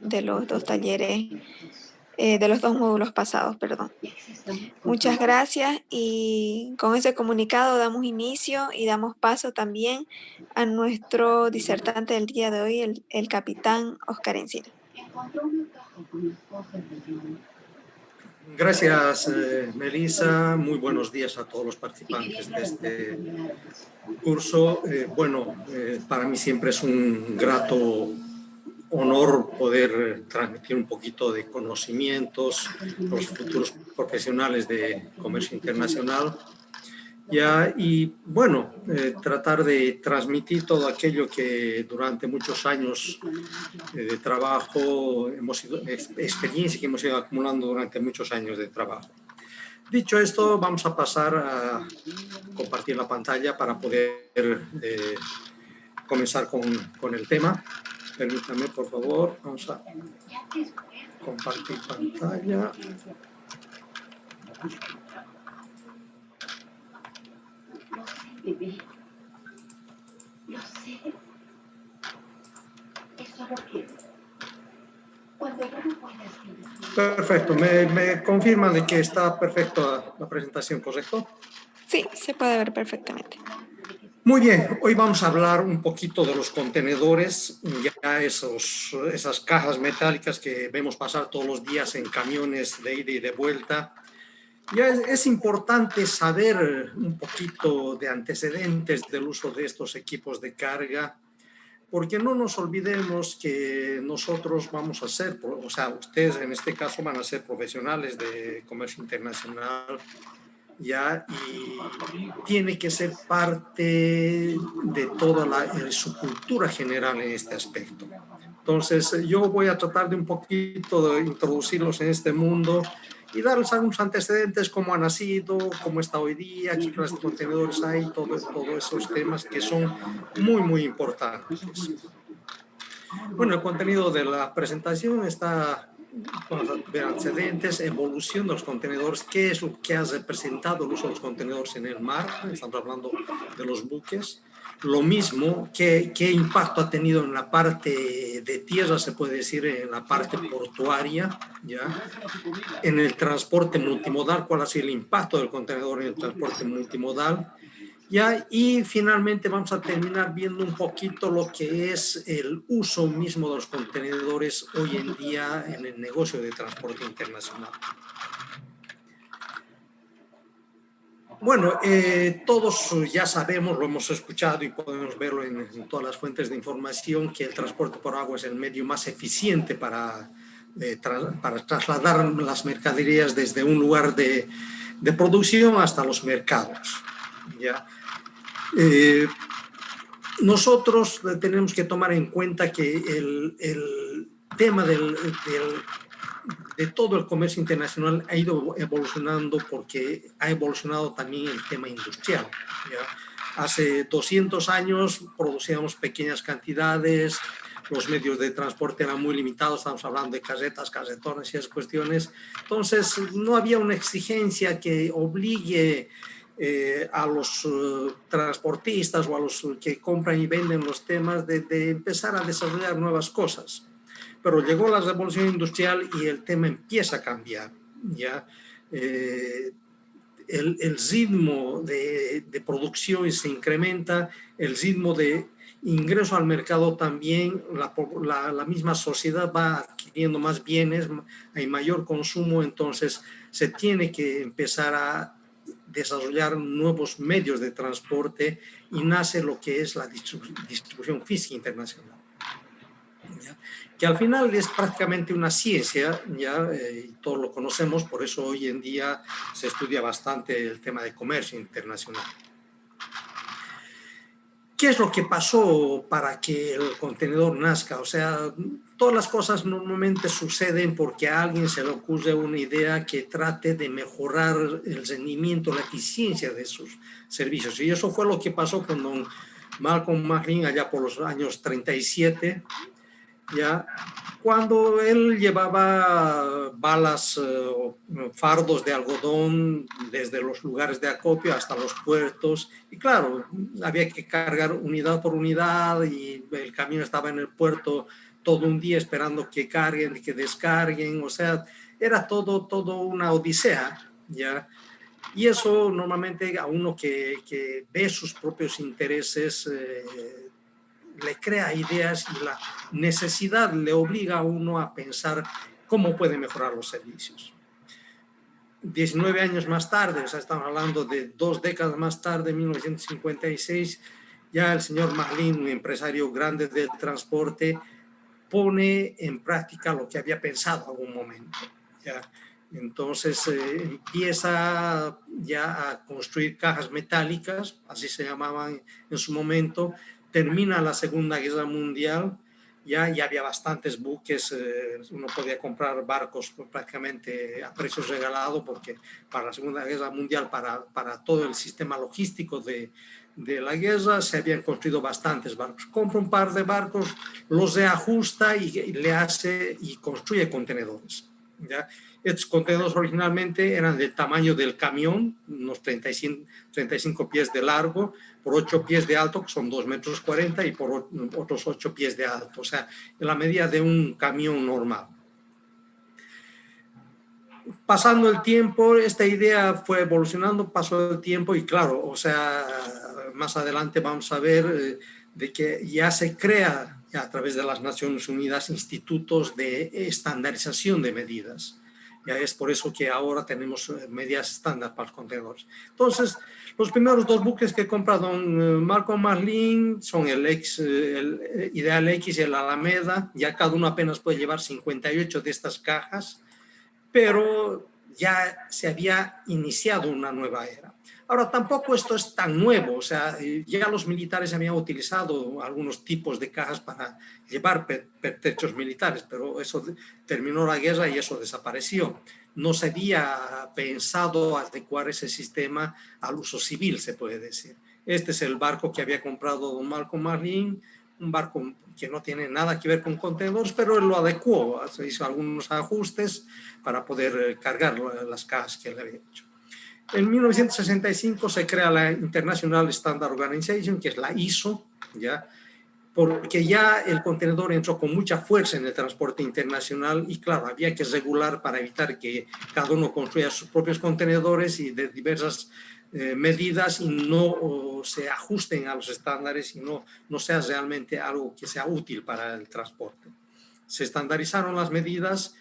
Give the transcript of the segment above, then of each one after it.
de los dos talleres, de los dos módulos pasados, perdón. Muchas gracias y con ese comunicado damos inicio y damos paso también a nuestro disertante del día de hoy, el capitán Oscar Encina. Gracias, Melissa. Muy buenos días a todos los participantes de este curso. Para mí siempre es un grato honor poder transmitir un poquito de conocimientos a los futuros profesionales de comercio internacional. Tratar de transmitir todo aquello que durante muchos años de trabajo, experiencia que hemos ido acumulando durante muchos años de trabajo. Dicho esto, vamos a pasar a compartir la pantalla para poder comenzar con el tema. Permítanme, por favor, vamos a compartir pantalla. Lo sé. Es solo que cuando ya no puedes vivir. Perfecto. ¿Me confirman de que está perfecta la presentación, correcto? Sí, se puede ver perfectamente. Muy bien, hoy vamos a hablar un poquito de los contenedores, ya esas cajas metálicas que vemos pasar todos los días en camiones de ida y de vuelta. Ya es importante saber un poquito de antecedentes del uso de estos equipos de carga, porque no nos olvidemos que nosotros vamos a ser, o sea, ustedes en este caso van a ser profesionales de comercio internacional, ya, y tiene que ser parte de toda su cultura general en este aspecto. Entonces, yo voy a tratar de un poquito de introducirlos en este mundo y darles algunos antecedentes, cómo ha nacido, cómo está hoy día, qué clases de contenedores hay, todos esos temas que son muy, muy importantes. Bueno, el contenido de la presentación está, vamos a ver antecedentes, evolución de los contenedores, qué es lo que ha representado el uso de los contenedores en el mar, estamos hablando de los buques. Lo mismo, qué impacto ha tenido en la parte de tierra, se puede decir, en la parte portuaria, ¿ya? En el transporte multimodal, cuál ha sido el impacto del contenedor en el transporte multimodal. ¿Ya? Y finalmente vamos a terminar viendo un poquito lo que es el uso mismo de los contenedores hoy en día en el negocio de transporte internacional. Bueno, todos ya sabemos, lo hemos escuchado y podemos verlo en todas las fuentes de información, que el transporte por agua es el medio más eficiente para trasladar las mercaderías desde un lugar de producción hasta los mercados, ¿ya? Nosotros tenemos que tomar en cuenta que el tema de todo el comercio internacional ha ido evolucionando porque ha evolucionado también el tema industrial, ¿ya? Hace 200 años producíamos pequeñas cantidades, los medios de transporte eran muy limitados, estamos hablando de carretas, carretones y esas cuestiones. Entonces, no había una exigencia que obligue a los transportistas o a los que compran y venden los temas de empezar a desarrollar nuevas cosas. Pero llegó la revolución industrial y el tema empieza a cambiar, ¿ya? El ritmo de producción se incrementa, el ritmo de ingreso al mercado también, la misma sociedad va adquiriendo más bienes, hay mayor consumo, entonces se tiene que empezar a desarrollar nuevos medios de transporte y nace lo que es la distribución física internacional, ¿ya? Que al final es prácticamente una ciencia, ya todos lo conocemos, por eso hoy en día se estudia bastante el tema de comercio internacional. ¿Qué es lo que pasó para que el contenedor nazca? O sea, todas las cosas normalmente suceden porque a alguien se le ocurre una idea que trate de mejorar el rendimiento, la eficiencia de sus servicios. Y eso fue lo que pasó con don Malcolm McLean allá por los años 37, ¿ya? Cuando él llevaba balas, fardos de algodón desde los lugares de acopio hasta los puertos, y claro, había que cargar unidad por unidad y el camión estaba en el puerto todo un día esperando que carguen, que descarguen, o sea, era todo una odisea, ¿ya? Y eso normalmente a uno que ve sus propios intereses le crea ideas y la necesidad le obliga a uno a pensar cómo puede mejorar los servicios. 19 años más tarde, o sea, estamos hablando de 2 décadas más tarde, en 1956, ya el señor Marlin, un empresario grande del transporte, pone en práctica lo que había pensado en algún momento. ¿Ya? Entonces empieza ya a construir cajas metálicas, así se llamaban en su momento. Termina la Segunda Guerra Mundial, ya había bastantes buques, uno podía comprar barcos prácticamente a precios regalados, porque para la Segunda Guerra Mundial, para todo el sistema logístico de la guerra, se habían construido bastantes barcos. Compra un par de barcos, los reajusta y le hace y construye contenedores. ¿Ya? Estos contenedores originalmente eran del tamaño del camión, unos 35 pies de largo, por 8 pies de alto, que son 2,40 metros, y por otros 8 pies de alto, o sea, en la medida de un camión normal. Pasando el tiempo, esta idea fue evolucionando, pasó el tiempo y claro, o sea, más adelante vamos a ver de que ya se crea ya a través de las Naciones Unidas institutos de estandarización de medidas. Ya es por eso que ahora tenemos medidas estándar para los contenedores. Entonces, los primeros 2 buques que compra don Malcolm Marlin son el Ideal X y el Alameda. Ya cada uno apenas puede llevar 58 de estas cajas, pero ya se había iniciado una nueva era. Ahora, tampoco esto es tan nuevo, o sea, ya los militares habían utilizado algunos tipos de cajas para llevar pertrechos militares, pero eso terminó la guerra y eso desapareció. No se había pensado adecuar ese sistema al uso civil, se puede decir. Este es el barco que había comprado don Malcolm Marlin, un barco que no tiene nada que ver con contenedores, pero él lo adecuó, se hizo algunos ajustes para poder cargar las cajas que él había hecho. En 1965 se crea la International Standard Organization, que es la ISO, ¿ya? Porque ya el contenedor entró con mucha fuerza en el transporte internacional y claro, había que regular para evitar que cada uno construya sus propios contenedores y de diversas medidas y no se ajusten a los estándares y no sea realmente algo que sea útil para el transporte. Se estandarizaron las medidas,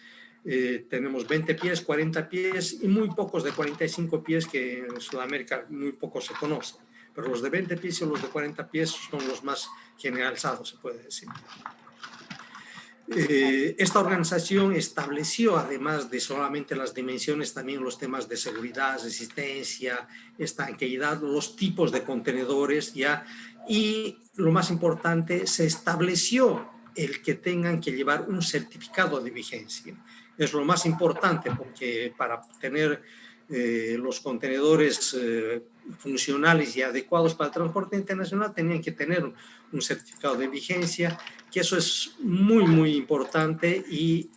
tenemos 20 pies, 40 pies y muy pocos de 45 pies que en Sudamérica muy pocos se conocen, pero los de 20 pies y los de 40 pies son los más generalizados, se puede decir. Esta organización estableció, además de solamente las dimensiones, también los temas de seguridad, resistencia, estanqueidad, los tipos de contenedores, ¿ya? Y lo más importante, se estableció el que tengan que llevar un certificado de vigencia. Es lo más importante porque para tener los contenedores funcionales y adecuados para el transporte internacional tenían que tener un certificado de vigencia, que eso es muy importante. ¿Y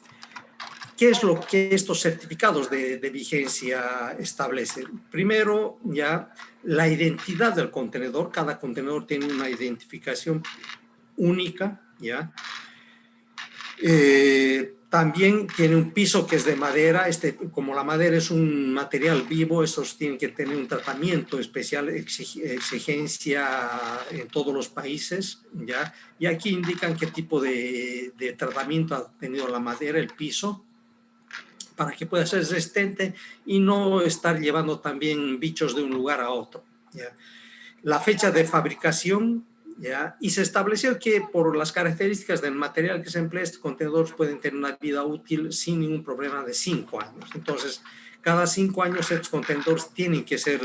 qué es lo que estos certificados de vigencia establecen? Primero, ya la identidad del contenedor. Cada contenedor tiene una identificación única, ¿ya? También tiene un piso que es de madera. Como la madera es un material vivo, esos tienen que tener un tratamiento especial, exigencia en todos los países, ¿ya? Y aquí indican qué tipo de tratamiento ha tenido la madera, el piso, para que pueda ser resistente y no estar llevando también bichos de un lugar a otro, ¿ya? La fecha de fabricación, ¿ya? Y se estableció que por las características del material que se emplea, estos contenedores pueden tener una vida útil sin ningún problema de 5 años. Entonces, cada 5 años estos contenedores tienen que ser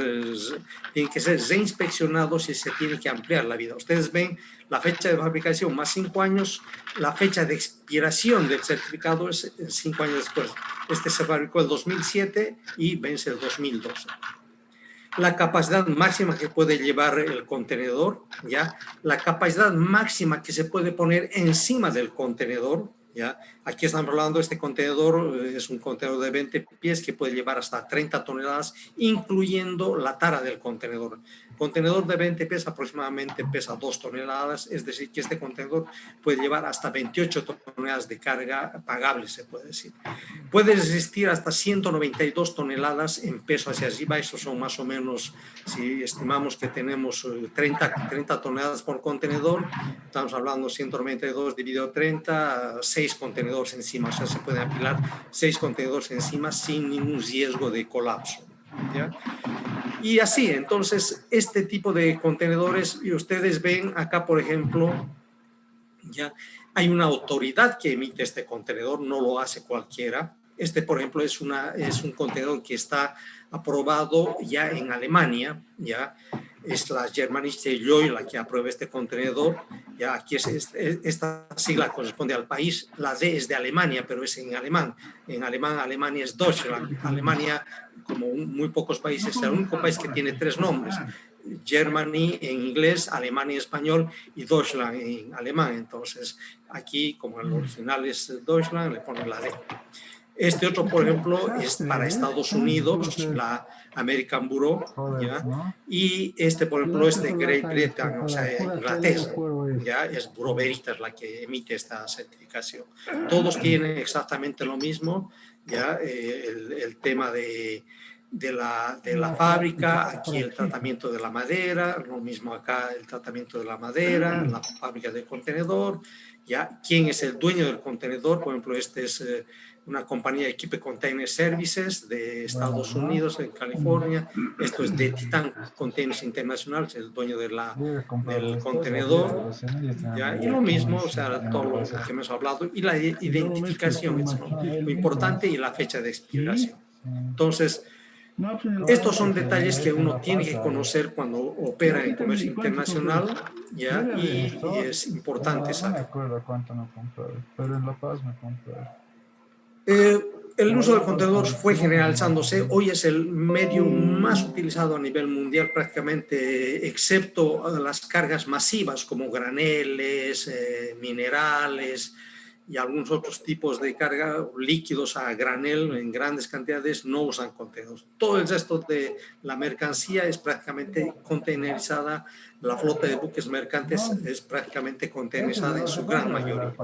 reinspeccionados y se tiene que ampliar la vida. Ustedes ven la fecha de fabricación más 5 años, la fecha de expiración del certificado es 5 años después. Este se fabricó el 2007 y vence el 2012. La capacidad máxima que puede llevar el contenedor, ¿ya? La capacidad máxima que se puede poner encima del contenedor, ¿ya? Aquí estamos hablando, este contenedor es un contenedor de 20 pies que puede llevar hasta 30 toneladas, incluyendo la tara del contenedor. Contenedor de 20 pies aproximadamente pesa 2 toneladas, es decir, que este contenedor puede llevar hasta 28 toneladas de carga pagable, se puede decir. Puede resistir hasta 192 toneladas en peso hacia arriba, eso son más o menos, si estimamos que tenemos 30 toneladas por contenedor, estamos hablando 192 dividido 30, 6 contenedores encima, o sea, se pueden apilar 6 contenedores encima sin ningún riesgo de colapso, ¿ya? Y así, entonces, este tipo de contenedores, y ustedes ven acá, por ejemplo, ya hay una autoridad que emite este contenedor, no lo hace cualquiera. Este, por ejemplo, es un contenedor que está aprobado ya en Alemania, ya es la Germanische Joy la que aprueba este contenedor. Ya aquí esta sigla corresponde al país, la D es de Alemania, pero es en alemán. En alemán, Alemania es Deutschland. Alemania, como muy pocos países, es el único país que tiene 3 nombres. Germany en inglés, Alemania en español y Deutschland en alemán. Entonces, aquí, como el original es Deutschland, le ponen la D. Este otro, por ejemplo, es para Estados Unidos, la American Bureau, ¿ya? Y este, por ejemplo, es de Great Britain, o sea, Inglaterra, ¿ya? Es Bureau Veritas la que emite esta certificación. Todos tienen exactamente lo mismo, ¿ya? El tema de la fábrica, aquí el tratamiento de la madera, lo mismo acá el tratamiento de la madera, la fábrica del contenedor, ¿ya? ¿Quién es el dueño del contenedor? Por ejemplo, este es una compañía Equipe Container Services de Estados Unidos, en California. Esto es de Titan Containers International, es el dueño del contenedor, ¿ya? Y lo mismo, o sea, todo lo que hemos hablado, y la identificación, es lo importante, y la fecha de expiración. Entonces, estos son detalles que uno tiene que conocer cuando opera en comercio internacional, ¿ya? Y es importante saber. El uso del contenedor fue generalizándose. Hoy es el medio más utilizado a nivel mundial prácticamente, excepto las cargas masivas como graneles, minerales y algunos otros tipos de carga, líquidos a granel en grandes cantidades, no usan contenedores. Todo el resto de la mercancía es prácticamente containerizada. La flota de buques mercantes es prácticamente containerizada en su gran mayoría.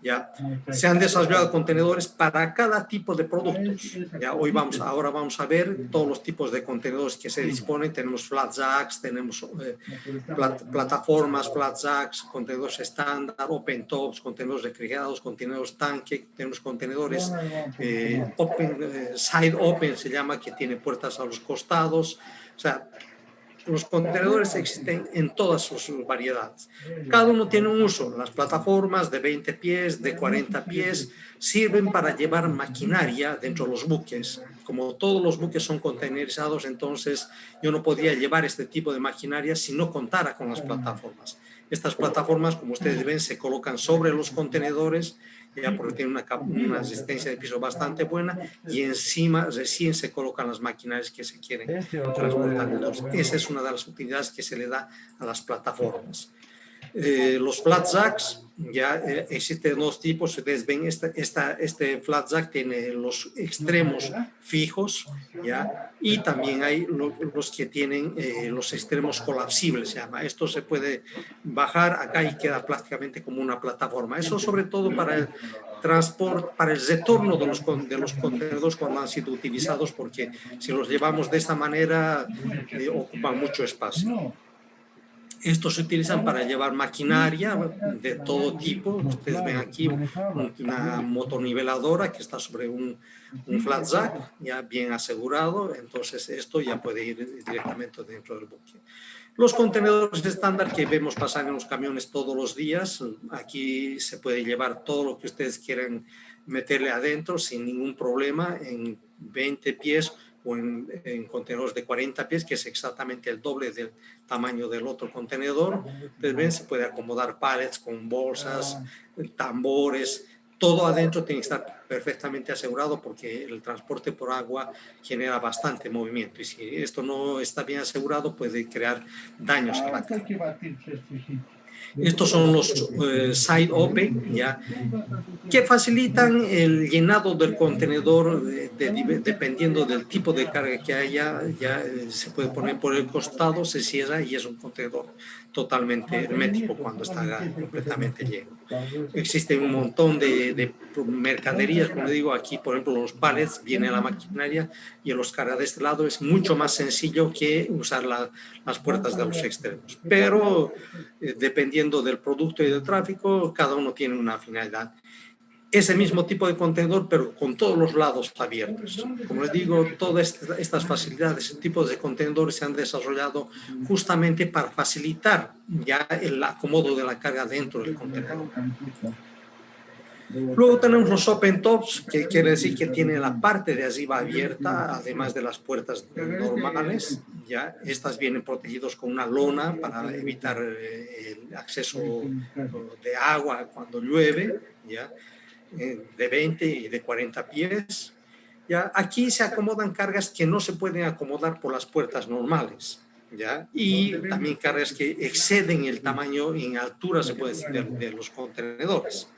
¿Ya? Se han desarrollado contenedores para cada tipo de productos. ¿Ya? Ahora vamos a ver todos los tipos de contenedores que se disponen. Tenemos flat jacks, tenemos plataformas flat jacks, contenedores estándar, open tops, contenedores refrigerados, contenedores tanque, tenemos contenedores side open se llama, que tiene puertas a los costados. O sea, los contenedores existen en todas sus variedades. Cada uno tiene un uso. Las plataformas de 20 pies, de 40 pies, sirven para llevar maquinaria dentro de los buques. Como todos los buques son containerizados, entonces yo no podía llevar este tipo de maquinaria si no contara con las plataformas. Estas plataformas, como ustedes ven, se colocan sobre los contenedores, ya porque tienen una resistencia de piso bastante buena, y encima recién se colocan las maquinarias que se quieren transportar. Entonces, esa es una de las utilidades que se le da a las plataformas. Los flat jacks, ya existen dos tipos. Ustedes ven, este flat jack tiene los extremos fijos, ya, y también hay los que tienen los extremos colapsibles, se llama. Esto se puede bajar acá y queda prácticamente como una plataforma. Eso sobre todo para el transporte, para el retorno de los contenedores cuando han sido utilizados, porque si los llevamos de esta manera ocupan mucho espacio. Estos se utilizan para llevar maquinaria de todo tipo. Ustedes ven aquí una motoniveladora que está sobre un flat jack ya bien asegurado. Entonces esto ya puede ir directamente dentro del buque. Los contenedores estándar que vemos pasar en los camiones todos los días, aquí se puede llevar todo lo que ustedes quieran meterle adentro sin ningún problema, en 20 pies o en contenedores de 40 pies, que es exactamente el doble del tamaño del otro contenedor. Ustedes ven, se puede acomodar pallets con bolsas, tambores, todo adentro tiene que estar perfectamente asegurado, porque el transporte por agua genera bastante movimiento, y si esto no está bien asegurado puede crear daños a la carga. Estos son los side open, ¿ya? Que facilitan el llenado del contenedor dependiendo del tipo de carga que haya. Ya se puede poner por el costado, se cierra y es un contenedor totalmente hermético cuando está completamente lleno. Existe un montón de mercaderías, como digo, aquí por ejemplo los pallets, viene la maquinaria y los carga de este lado. Es mucho más sencillo que usar las puertas de los extremos, pero dependiendo del producto y del tráfico, cada uno tiene una finalidad. Ese mismo tipo de contenedor, pero con todos los lados abiertos. Como les digo, todas estas facilidades, este tipo de contenedores se han desarrollado justamente para facilitar ya el acomodo de la carga dentro del contenedor. Luego tenemos los open tops, que quiere decir que tiene la parte de arriba abierta, además de las puertas normales. Ya estas vienen protegidos con una lona para evitar el acceso de agua cuando llueve, ya, de 20 y de 40 pies. Ya, aquí se acomodan cargas que no se pueden acomodar por las puertas normales. ¿Ya? Y también cargas que exceden el tamaño y en altura, se puede decir, de los contenedores.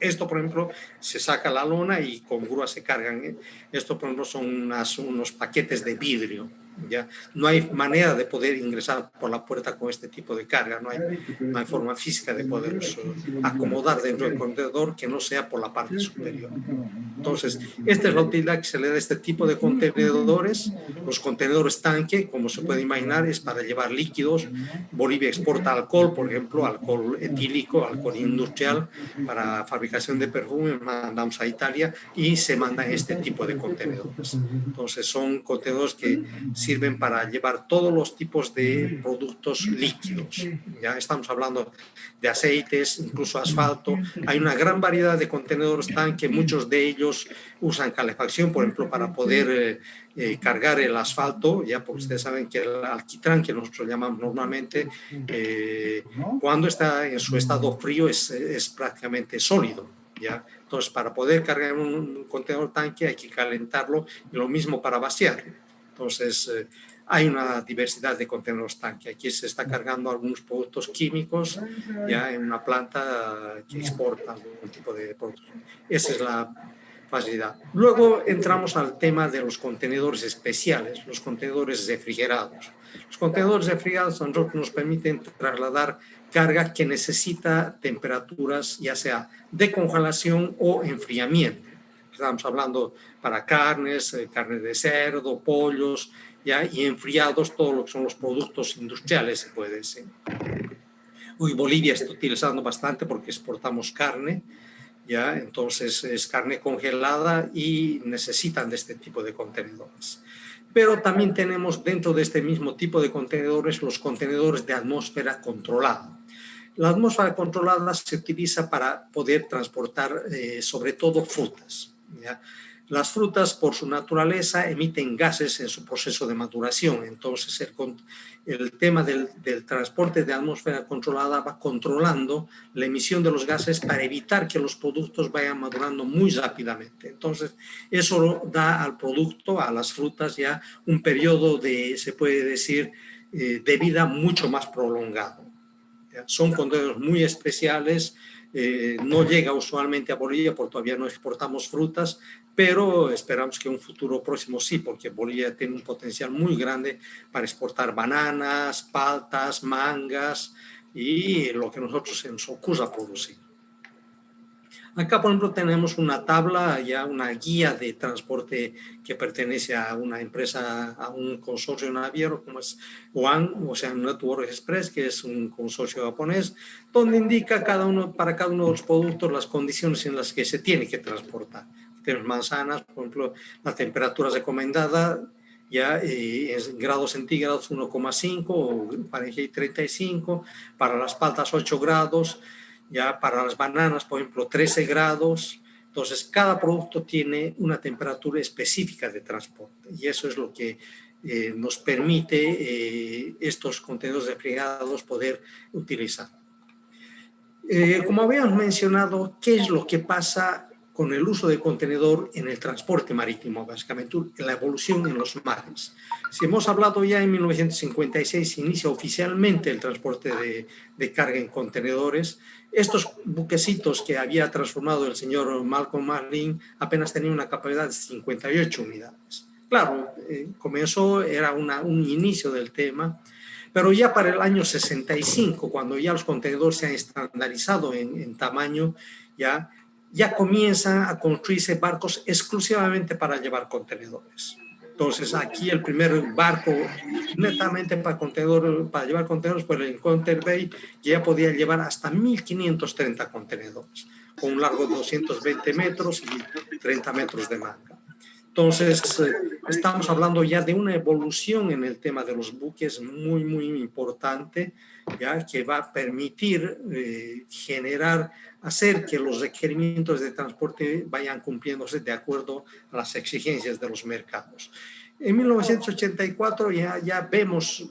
Esto, por ejemplo, se saca la lona y con grúa se cargan. Esto, por ejemplo, son unos paquetes de vidrio. ¿Ya? No hay manera de poder ingresar por la puerta con este tipo de carga. No hay forma física de poderlos acomodar dentro del contenedor que no sea por la parte superior. Entonces, esta es la utilidad que se le da a este tipo de contenedores. Los contenedores tanque, como se puede imaginar, es para llevar líquidos. Bolivia exporta alcohol, por ejemplo, alcohol etílico, alcohol industrial, para fabricación de perfume, mandamos a Italia y se mandan este tipo de contenedores. Entonces, son contenedores que sirven para llevar todos los tipos de productos líquidos. Ya estamos hablando de aceites, incluso asfalto. Hay una gran variedad de contenedores tanque, muchos de ellos usan calefacción, por ejemplo, para poder cargar el asfalto, ya, porque ustedes saben que el alquitrán, que nosotros llamamos normalmente, cuando está en su estado frío es prácticamente sólido, ya. Entonces, para poder cargar un contenedor tanque hay que calentarlo, y lo mismo para vaciar. Entonces, hay una diversidad de contenedores tanque. Aquí se está cargando algunos productos químicos, ya en una planta que exporta algún tipo de producto. Esa es la facilidad. Luego entramos al tema de los contenedores especiales, los contenedores refrigerados. Los contenedores refrigerados a nosotros nos permiten trasladar carga que necesita temperaturas ya sea de congelación o enfriamiento. Estamos hablando para carnes, carne de cerdo, pollos, ¿ya? Y enfriados todo lo que son los productos industriales, se puede decir. Hoy Bolivia está utilizando bastante porque exportamos carne, ¿ya? Entonces es carne congelada y necesitan de este tipo de contenedores. Pero también tenemos dentro de este mismo tipo de contenedores los contenedores de atmósfera controlada. La atmósfera controlada se utiliza para poder transportar sobre todo frutas, ¿ya? Las frutas, por su naturaleza, emiten gases en su proceso de maduración. Entonces, el tema del transporte de atmósfera controlada va controlando la emisión de los gases para evitar que los productos vayan madurando muy rápidamente. Entonces, eso da al producto, a las frutas, ya un periodo se puede decir, de vida mucho más prolongado. ¿Ya? Son contenedores muy especiales. No llega usualmente a Bolivia porque todavía no exportamos frutas, pero esperamos que en un futuro próximo sí, porque Bolivia tiene un potencial muy grande para exportar bananas, paltas, mangas y lo que nosotros se nos ocurra producir. Acá, por ejemplo, tenemos una tabla, ya una guía de transporte que pertenece a una empresa, a un consorcio naviero como es ONE, Ocean Network Express, que es un consorcio japonés, donde indica para cada uno de los productos las condiciones en las que se tiene que transportar. Tenemos manzanas, por ejemplo, la temperatura recomendada ya es grados centígrados 1,5 o Fahrenheit 35, para las paltas 8 grados, ya para las bananas, por ejemplo, 13 grados. Entonces, cada producto tiene una temperatura específica de transporte y eso es lo que nos permite estos contenedores refrigerados poder utilizar. Como habíamos mencionado, ¿qué es lo que pasa con el uso de contenedor en el transporte marítimo, básicamente la evolución en los mares. Si hemos hablado ya en 1956, se inicia oficialmente el transporte de carga en contenedores. Estos buquecitos que había transformado el señor Malcolm Marlin apenas tenían una capacidad de 58 unidades. Claro, comenzó, era un inicio del tema, pero ya para el año 65, cuando ya los contenedores se han estandarizado en tamaño, ya comienzan a construirse barcos exclusivamente para llevar contenedores. Entonces, aquí el primer barco netamente para llevar contenedores, pues el Encounter Bay ya podía llevar hasta 1.530 contenedores, con un largo de 220 metros y 30 metros de manga. Entonces, estamos hablando ya de una evolución en el tema de los buques muy, muy importante, ya que va a permitir hacer que los requerimientos de transporte vayan cumpliéndose de acuerdo a las exigencias de los mercados. En 1984 ya vemos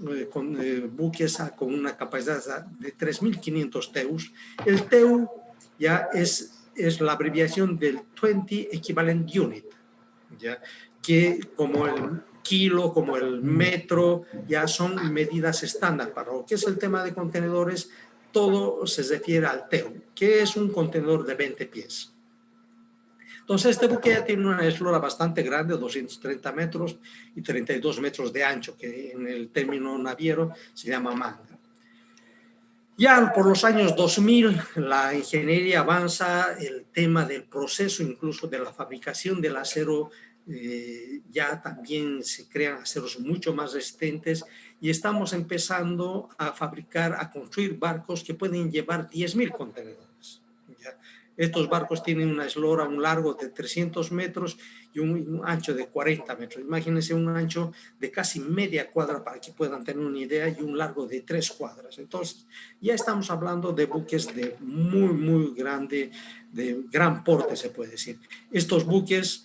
buques con una capacidad de 3.500 TEUs. El TEU ya es la abreviación del 20 Equivalent Unit, ¿ya? Que como el kilo, como el metro, ya son medidas estándar. Para lo que es el tema de contenedores, todo se refiere al TEU, que es un contenedor de 20 pies. Entonces, este buque ya tiene una eslora bastante grande, 230 metros y 32 metros de ancho, que en el término naviero se llama manga. Ya por los años 2000, la ingeniería avanza, el tema del proceso, incluso de la fabricación del acero, ya también se crean aceros mucho más resistentes y estamos empezando a construir barcos que pueden llevar 10.000 contenedores. ¿Ya? Estos barcos tienen una eslora, un largo de 300 metros y un ancho de 40 metros. Imagínense un ancho de casi media cuadra para que puedan tener una idea y un largo de 3 cuadras. Entonces, ya estamos hablando de buques de muy, muy grande, de gran porte, se puede decir. Estos buques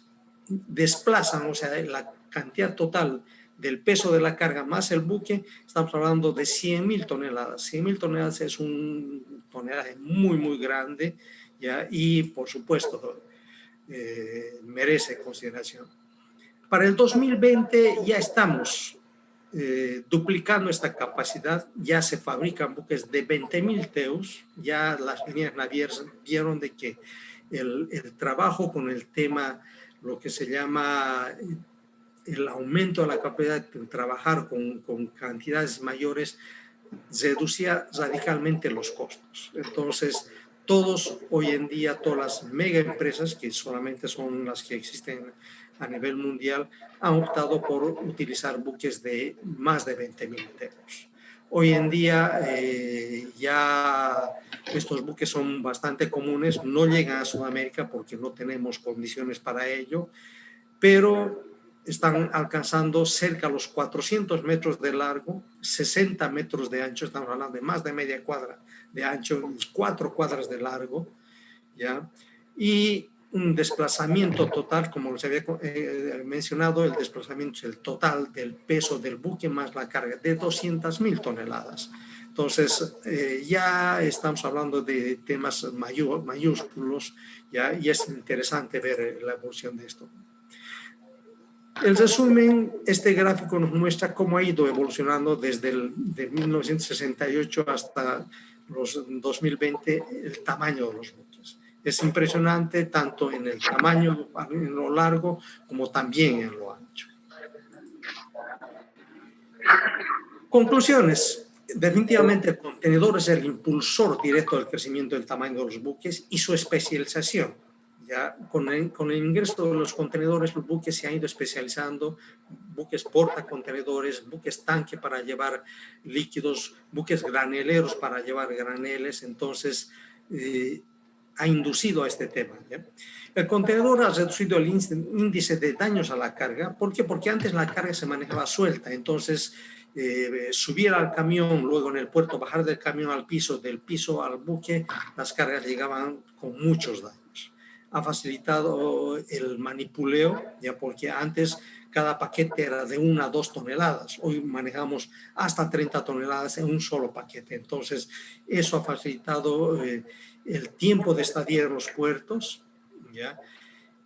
desplazan, o sea, la cantidad total del peso de la carga más el buque, estamos hablando de 100.000 toneladas. 100.000 toneladas es un tonelaje muy, muy grande, ¿ya? Y, por supuesto, merece consideración. Para el 2020 ya estamos duplicando esta capacidad, ya se fabrican buques de 20.000 TEUs, ya las líneas navieras vieron de que el trabajo con el tema, lo que se llama el aumento de la capacidad de trabajar con cantidades mayores, reducía radicalmente los costos. Entonces, hoy en día, todas las mega empresas, que solamente son las que existen a nivel mundial, han optado por utilizar buques de más de 20.000 TEUs. Hoy en día ya estos buques son bastante comunes, no llegan a Sudamérica porque no tenemos condiciones para ello, pero están alcanzando cerca de los 400 metros de largo, 60 metros de ancho, estamos hablando de más de media cuadra de ancho y 4 cuadras de largo, ¿ya? Y un desplazamiento total, como les había mencionado, el desplazamiento es el total del peso del buque más la carga de 200.000 toneladas. Entonces, ya estamos hablando de temas mayúsculos, ¿ya? Y es interesante ver la evolución de esto. El resumen, este gráfico nos muestra cómo ha ido evolucionando desde 1968 hasta los 2020 el tamaño de los buques. Es impresionante tanto en el tamaño, en lo largo, como también en lo ancho. Conclusiones. Definitivamente el contenedor es el impulsor directo del crecimiento del tamaño de los buques y su especialización. Ya con el ingreso de los contenedores, los buques se han ido especializando, buques portacontenedores, buques tanque para llevar líquidos, buques graneleros para llevar graneles. Entonces, ha inducido a este tema, ¿ya? El contenedor ha reducido el índice de daños a la carga. ¿Por qué? Porque antes la carga se manejaba suelta, entonces subir al camión, luego en el puerto bajar del camión al piso, del piso al buque, las cargas llegaban con muchos daños. Ha facilitado el manipuleo, ya, porque antes cada paquete era de 1 a 2 toneladas. Hoy manejamos hasta 30 toneladas en un solo paquete. Entonces, eso ha facilitado el tiempo de estadía en los puertos, ¿ya?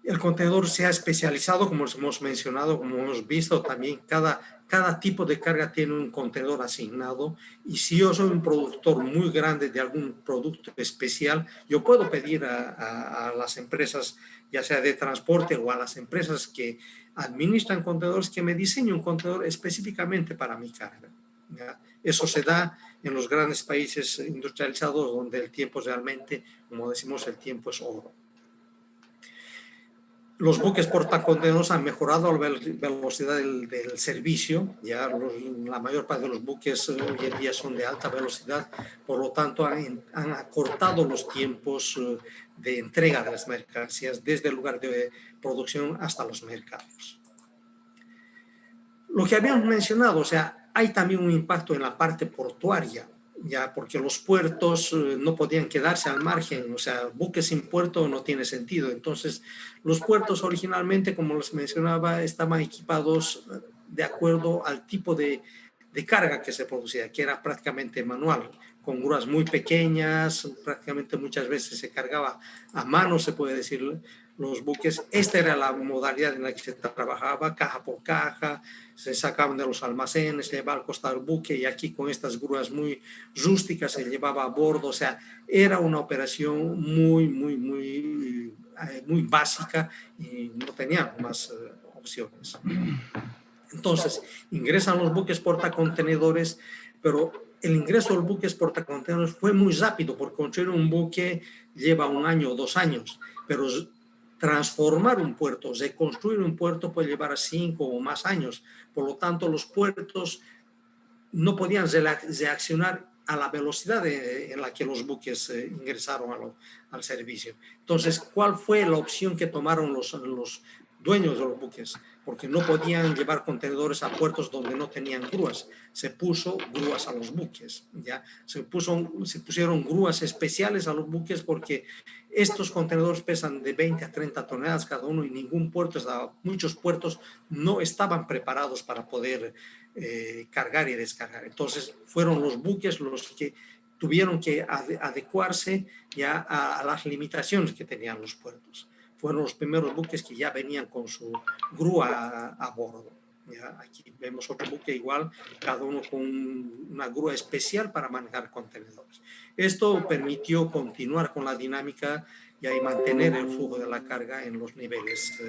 El contenedor se ha especializado, como hemos mencionado, como hemos visto también, cada tipo de carga tiene un contenedor asignado, y si yo soy un productor muy grande de algún producto especial, yo puedo pedir a las empresas, ya sea de transporte o a las empresas que administran contenedores, que me diseñen un contenedor específicamente para mi carga, ¿ya? Eso se da en los grandes países industrializados, donde el tiempo realmente, como decimos, el tiempo es oro. Los buques portacontenedores han mejorado la velocidad del servicio. Ya la mayor parte de los buques hoy en día son de alta velocidad, por lo tanto han acortado los tiempos de entrega de las mercancías desde el lugar de producción hasta los mercados. Lo que habíamos mencionado, o sea, hay también un impacto en la parte portuaria, ya, porque los puertos no podían quedarse al margen, o sea, buques sin puerto no tiene sentido. Entonces, los puertos originalmente, como les mencionaba, estaban equipados de acuerdo al tipo de carga que se producía, que era prácticamente manual, con grúas muy pequeñas, prácticamente muchas veces se cargaba a mano, se puede decir, los buques. Esta era la modalidad en la que se trabajaba, caja por caja, se sacaban de los almacenes, se llevaba al costado del buque, y aquí con estas grúas muy rústicas se llevaba a bordo. O sea, era una operación muy básica, y no tenían más opciones. Entonces, ingresan los buques portacontenedores, pero el ingreso de los buques portacontenedores fue muy rápido, porque construir un buque lleva 1 año o 2 años, pero transformar un puerto, reconstruir un puerto puede llevar 5 o más años. Por lo tanto, los puertos no podían reaccionar a la velocidad en la que los buques ingresaron al servicio. Entonces, ¿cuál fue la opción que tomaron los dueños de los buques? Porque no podían llevar contenedores a puertos donde no tenían grúas. Se puso grúas a los buques, ¿ya? Se pusieron grúas especiales a los buques, porque estos contenedores pesan de 20 a 30 toneladas cada uno, y muchos puertos no estaban preparados para poder cargar y descargar. Entonces, fueron los buques los que tuvieron que adecuarse ya a las limitaciones que tenían los puertos. Fueron los primeros buques que ya venían con su grúa a bordo. ¿Ya? Aquí vemos otro buque igual, cada uno con una grúa especial para manejar contenedores. Esto permitió continuar con la dinámica y mantener el flujo de la carga en los niveles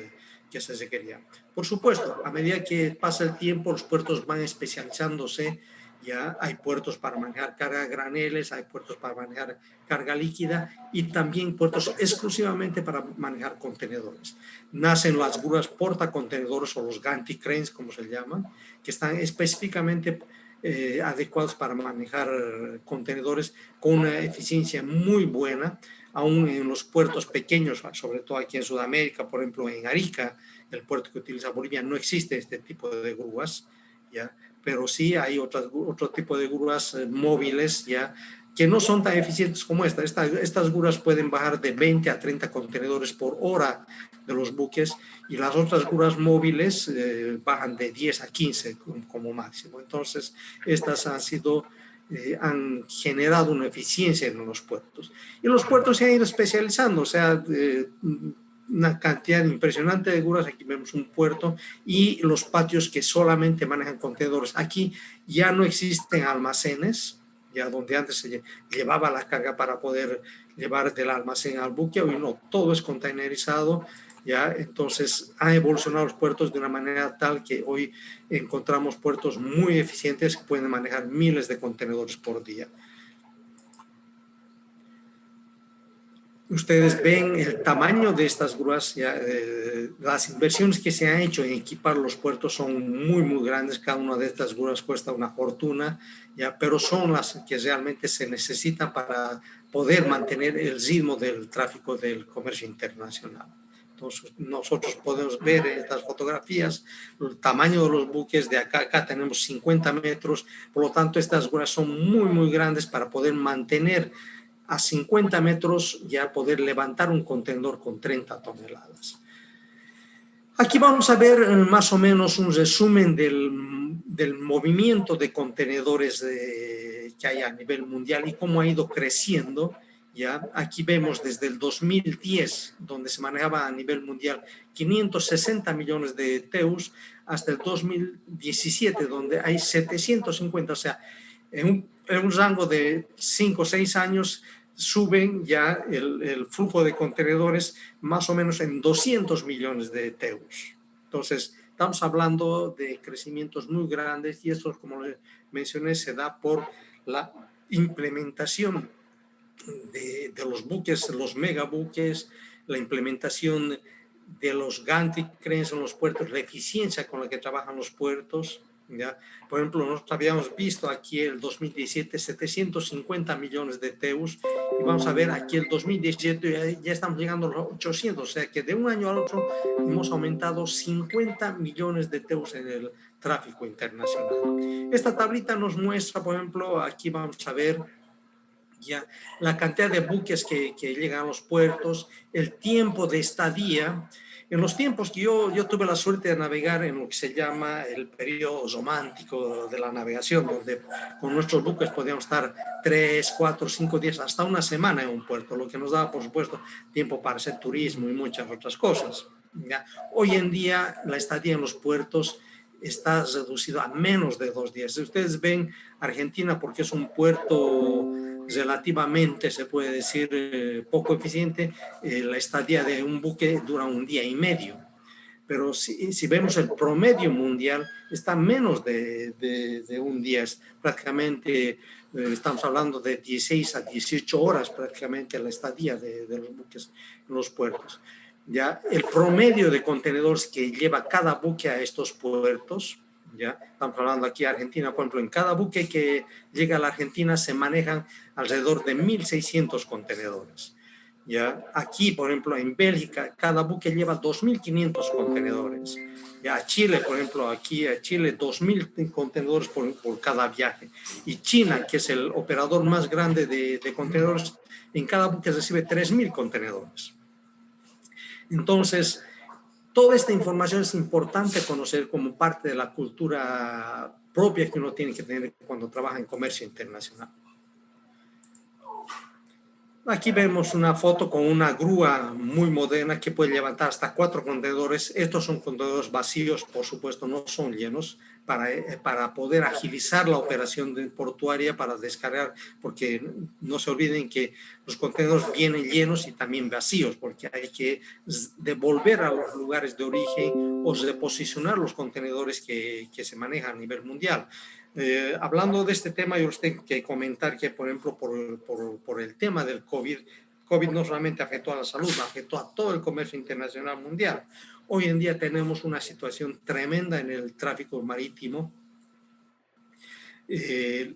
que se requerían. Por supuesto, a medida que pasa el tiempo, los puertos van especializándose. Ya hay puertos para manejar carga a graneles, hay puertos para manejar carga líquida, y también puertos exclusivamente para manejar contenedores. Nacen las grúas portacontenedores, o los gantry cranes, como se llaman, que están específicamente adecuados para manejar contenedores con una eficiencia muy buena, aún en los puertos pequeños, sobre todo aquí en Sudamérica. Por ejemplo, en Arica, el puerto que utiliza Bolivia, no existe este tipo de grúas, ¿ya? Pero sí hay otro tipo de grúas móviles, ya, que no son tan eficientes como esta. Estas grúas pueden bajar de 20 a 30 contenedores por hora de los buques, y las otras grúas móviles bajan de 10 a 15 como máximo. Entonces, estas han generado una eficiencia en los puertos. Y los puertos se han ido especializando, o sea, una cantidad impresionante de grúas. Aquí vemos un puerto y los patios que solamente manejan contenedores. Aquí ya no existen almacenes, ya donde antes se llevaba la carga para poder llevar del almacén al buque. Hoy no, todo es containerizado, ya. Entonces han evolucionado los puertos de una manera tal que hoy encontramos puertos muy eficientes que pueden manejar miles de contenedores por día. Ustedes ven el tamaño de estas grúas, ya, las inversiones que se han hecho en equipar los puertos son muy grandes. Cada una de estas grúas cuesta una fortuna, ya, pero son las que realmente se necesitan para poder mantener el ritmo del tráfico del comercio internacional. Entonces, nosotros podemos ver en estas fotografías el tamaño de los buques. De acá tenemos 50 metros, por lo tanto estas grúas son muy grandes para poder mantener a 50 metros, ya poder levantar un contenedor con 30 toneladas. Aquí vamos a ver más o menos un resumen del movimiento de contenedores que hay a nivel mundial y cómo ha ido creciendo. ¿ya? Aquí vemos desde el 2010, donde se manejaba a nivel mundial 560 millones de TEUs, hasta el 2017, donde hay 750, o sea, en un rango de 5 o 6 años suben ya el flujo de contenedores más o menos en 200 millones de TEUs. Entonces, estamos hablando de crecimientos muy grandes y esto, como les mencioné, se da por la implementación de los buques, los megabuques, la implementación de los gantry cranes en los puertos, la eficiencia con la que trabajan los puertos, ¿ya? Por ejemplo, nosotros habíamos visto aquí el 2017 750 millones de TEUs y vamos a ver aquí el 2017 ya estamos llegando a los 800, o sea que de un año al otro hemos aumentado 50 millones de TEUs en el tráfico internacional. Esta tablita nos muestra, por ejemplo, aquí vamos a ver ya la cantidad de buques que llegan a los puertos, el tiempo de estadía. En los tiempos que yo tuve la suerte de navegar en lo que se llama el periodo romántico de la navegación, donde con nuestros buques podíamos estar 3, 4, 5 días, hasta una semana en un puerto, lo que nos daba, por supuesto, tiempo para hacer turismo y muchas otras cosas. ¿Ya? Hoy en día la estadía en los puertos está reducido a menos de 2 días. Si ustedes ven Argentina, porque es un puerto relativamente, se puede decir, poco eficiente, la estadía de un buque dura 1 día y medio. Pero si vemos el promedio mundial, está menos de 1 día. Es prácticamente, estamos hablando de 16 a 18 horas prácticamente la estadía de los buques en los puertos. Ya el promedio de contenedores que lleva cada buque a estos puertos, ya estamos hablando aquí de Argentina, por ejemplo, en cada buque que llega a la Argentina se manejan alrededor de 1.600 contenedores. Ya aquí, por ejemplo, en Bélgica, cada buque lleva 2.500 contenedores. Ya a Chile, por ejemplo, aquí a Chile 2.000 contenedores por cada viaje. Y China, que es el operador más grande de contenedores, en cada buque recibe 3.000 contenedores. Entonces, toda esta información es importante conocer como parte de la cultura propia que uno tiene que tener cuando trabaja en comercio internacional. Aquí vemos una foto con una grúa muy moderna que puede levantar hasta 4 contenedores. Estos son contenedores vacíos, por supuesto, no son llenos, para poder agilizar la operación portuaria, para descargar, porque no se olviden que los contenedores vienen llenos y también vacíos, porque hay que devolver a los lugares de origen o reposicionar los contenedores que se manejan a nivel mundial. Hablando de este tema, yo les tengo que comentar que, por ejemplo, por el tema del COVID no solamente afectó a la salud, afectó a todo el comercio internacional mundial. Hoy en día tenemos una situación tremenda en el tráfico marítimo.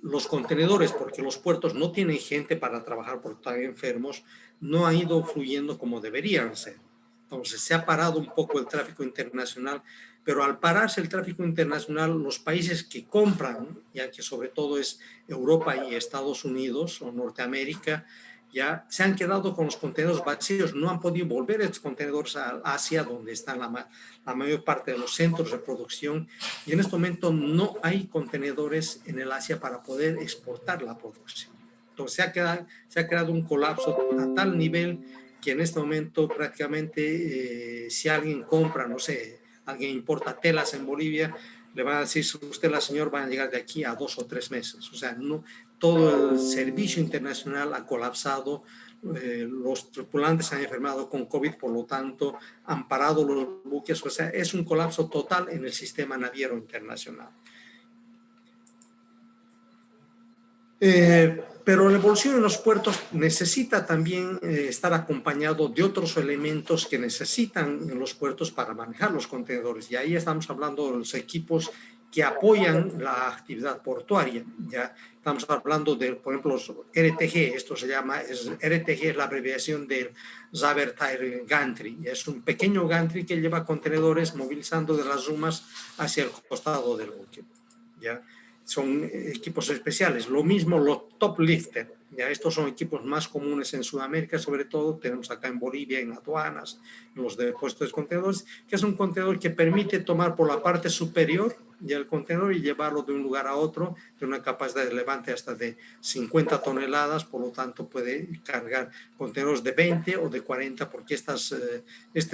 Los contenedores, porque los puertos no tienen gente para trabajar porque están enfermos, no han ido fluyendo como deberían ser. Entonces se ha parado un poco el tráfico internacional, pero al pararse el tráfico internacional, los países que compran, ya que sobre todo es Europa y Estados Unidos o Norteamérica, ya se han quedado con los contenedores vacíos, no han podido volver estos contenedores a Asia, donde están la mayor parte de los centros de producción, y en este momento no hay contenedores en el Asia para poder exportar la producción. Entonces se ha creado un colapso a tal nivel que en este momento prácticamente si alguien compra, no sé, alguien importa telas en Bolivia, le van a decir, usted la señora van a llegar de aquí a 2 o 3 meses. O sea, no, todo el servicio internacional ha colapsado, los tripulantes se han enfermado con COVID, por lo tanto han parado los buques, o sea, es un colapso total en el sistema naviero internacional. Pero la evolución en los puertos necesita también estar acompañado de otros elementos que necesitan en los puertos para manejar los contenedores. Y ahí estamos hablando de los equipos que apoyan la actividad portuaria. Ya estamos hablando de, por ejemplo, los RTG. Esto se llama, RTG es la abreviación del Rubber Tire Gantry. Es un pequeño gantry que lleva contenedores movilizando de las rumas hacia el costado del buque. ¿Ya? Son equipos especiales. Lo mismo los top lifter. Ya estos son equipos más comunes en Sudamérica, sobre todo tenemos acá en Bolivia, en aduanas, en los depósitos de contenedores, que es un contenedor que permite tomar por la parte superior ya el contenedor y llevarlo de un lugar a otro, de una capacidad de levante hasta de 50 toneladas, por lo tanto puede cargar contenedores de 20 o de 40, porque este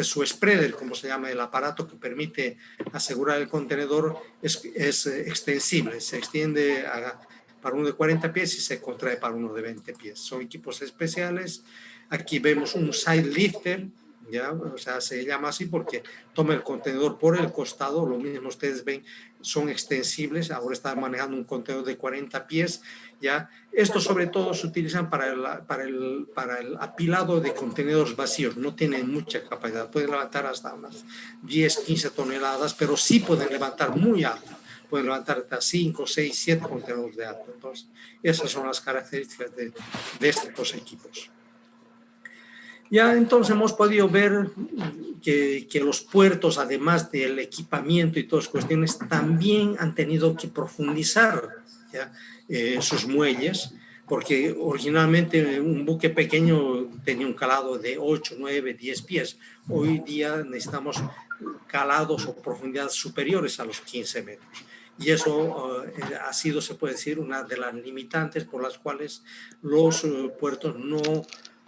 es su spreader, como se llama el aparato que permite asegurar el contenedor, es extensible, se extiende para uno de 40 pies y se contrae para uno de 20 pies. Son equipos especiales. Aquí vemos un side lifter, ¿ya? O sea, se llama así porque toma el contenedor por el costado, lo mismo ustedes ven, son extensibles, ahora están manejando un contenedor de 40 pies, ¿ya? Estos sobre todo se utilizan para el apilado de contenedores vacíos, no tienen mucha capacidad, pueden levantar hasta unas 10, 15 toneladas, pero sí pueden levantar muy alto, pueden levantar hasta 5, 6, 7 contenedores de alto. Entonces, esas son las características de estos equipos. Ya entonces hemos podido ver que los puertos, además del equipamiento y todas cuestiones, también han tenido que profundizar, ¿ya? Sus muelles, porque originalmente un buque pequeño tenía un calado de 8, 9, 10 pies. Hoy día necesitamos calados o profundidades superiores a los 15 metros. Y eso ha sido, se puede decir, una de las limitantes por las cuales los puertos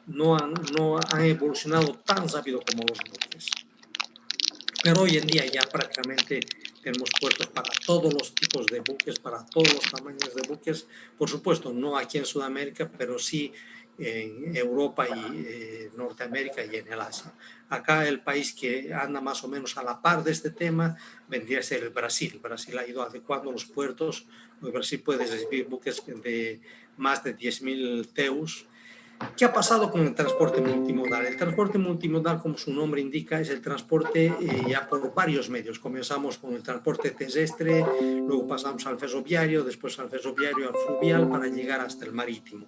no han evolucionado tan rápido como los buques. Pero hoy en día ya prácticamente tenemos puertos para todos los tipos de buques, para todos los tamaños de buques. Por supuesto, no aquí en Sudamérica, pero sí en Europa y Norteamérica y en el Asia. Acá el país que anda más o menos a la par de este tema vendría a ser el Brasil. Brasil ha ido adecuando los puertos. El Brasil puede recibir buques de más de 10.000 TEUs. ¿Qué ha pasado con el transporte multimodal? El transporte multimodal, como su nombre indica, es el transporte ya por varios medios. Comenzamos con el transporte terrestre, luego pasamos al ferroviario, después al ferroviario, al fluvial, para llegar hasta el marítimo.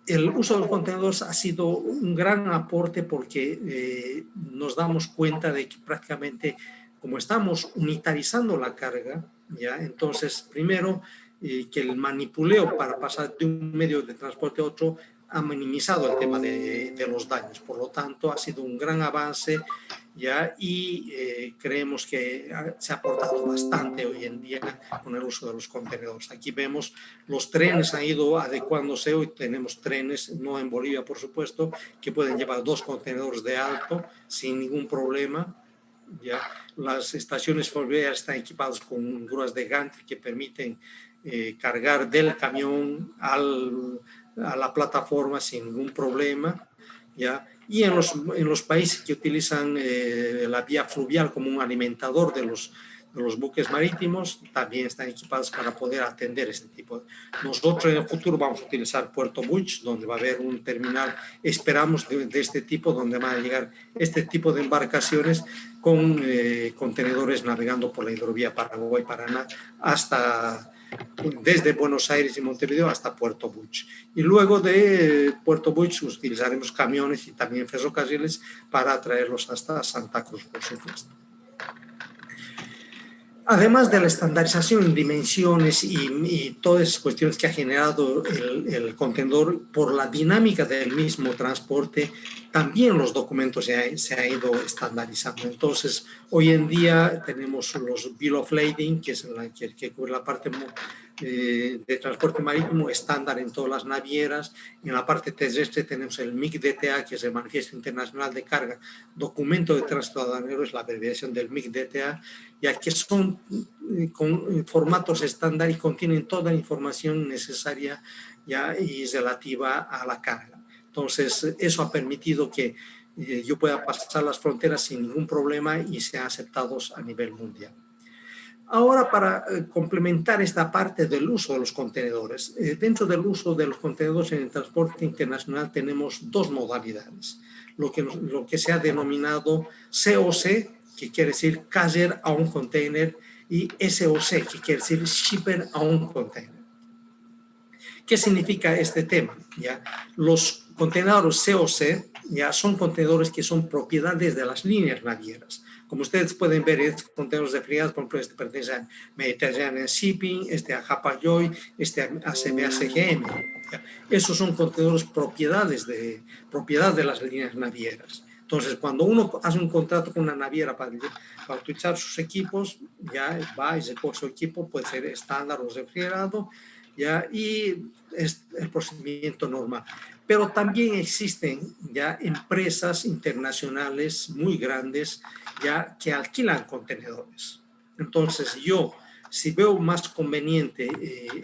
El uso de los contenedores ha sido un gran aporte porque nos damos cuenta de que prácticamente, como estamos unitarizando la carga, ¿ya? Entonces, primero, que el manipuleo para pasar de un medio de transporte a otro ha minimizado el tema de los daños. Por lo tanto, ha sido un gran avance, ¿ya? Y creemos que se ha aportado bastante hoy en día con el uso de los contenedores. Aquí vemos los trenes han ido adecuándose. Hoy tenemos trenes, no en Bolivia por supuesto, que pueden llevar 2 contenedores de alto sin ningún problema. ¿Ya? Las estaciones ferroviarias están equipadas con grúas de gantry que permiten cargar del camión a la plataforma sin ningún problema, ¿ya? Y en los países que utilizan la vía fluvial como un alimentador de los buques marítimos, también están equipados para poder atender este tipo. Nosotros en el futuro vamos a utilizar Puerto Buch, donde va a haber un terminal, esperamos, de este tipo, donde van a llegar este tipo de embarcaciones con contenedores navegando por la hidrovía Paraguay-Paraná desde Buenos Aires y Montevideo hasta Puerto Buch. Y luego de Puerto Buch utilizaremos camiones y también ferrocarriles para traerlos hasta Santa Cruz, por supuesto. Además de la estandarización en dimensiones y todas esas cuestiones que ha generado el contenedor por la dinámica del mismo transporte, también los documentos se han ido estandarizando. Entonces, hoy en día tenemos los Bill of Lading, que es que cubre la parte de transporte marítimo estándar en todas las navieras. En la parte terrestre tenemos el MIC-DTA, que es el Manifiesto Internacional de Carga, documento de tránsito aduanero, es la abreviación del MIC-DTA, ya que son con formatos estándar y contienen toda la información necesaria ya y relativa a la carga. Entonces, eso ha permitido que yo pueda pasar las fronteras sin ningún problema y sean aceptados a nivel mundial. Ahora, para complementar esta parte del uso de los contenedores, dentro del uso de los contenedores en el transporte internacional tenemos 2 modalidades, lo que se ha denominado COC, que quiere decir Carrier on Container, y SOC, que quiere decir Shipper on Container. ¿Qué significa este tema? ¿Ya? Los Contenedores COC ya son contenedores que son propiedades de las líneas navieras. Como ustedes pueden ver, estos contenedores de friadas, por ejemplo, este pertenece a Mediterranean Shipping, este a Hapag-Lloyd, este a CMA-CGM. Esos son contenedores propiedad de las líneas navieras. Entonces, cuando uno hace un contrato con una naviera para utilizar sus equipos, ya va y se coge su equipo, puede ser estándar o refrigerado, ya, y es el procedimiento normal. Pero también existen ya empresas internacionales muy grandes ya que alquilan contenedores. Entonces, yo, si veo más conveniente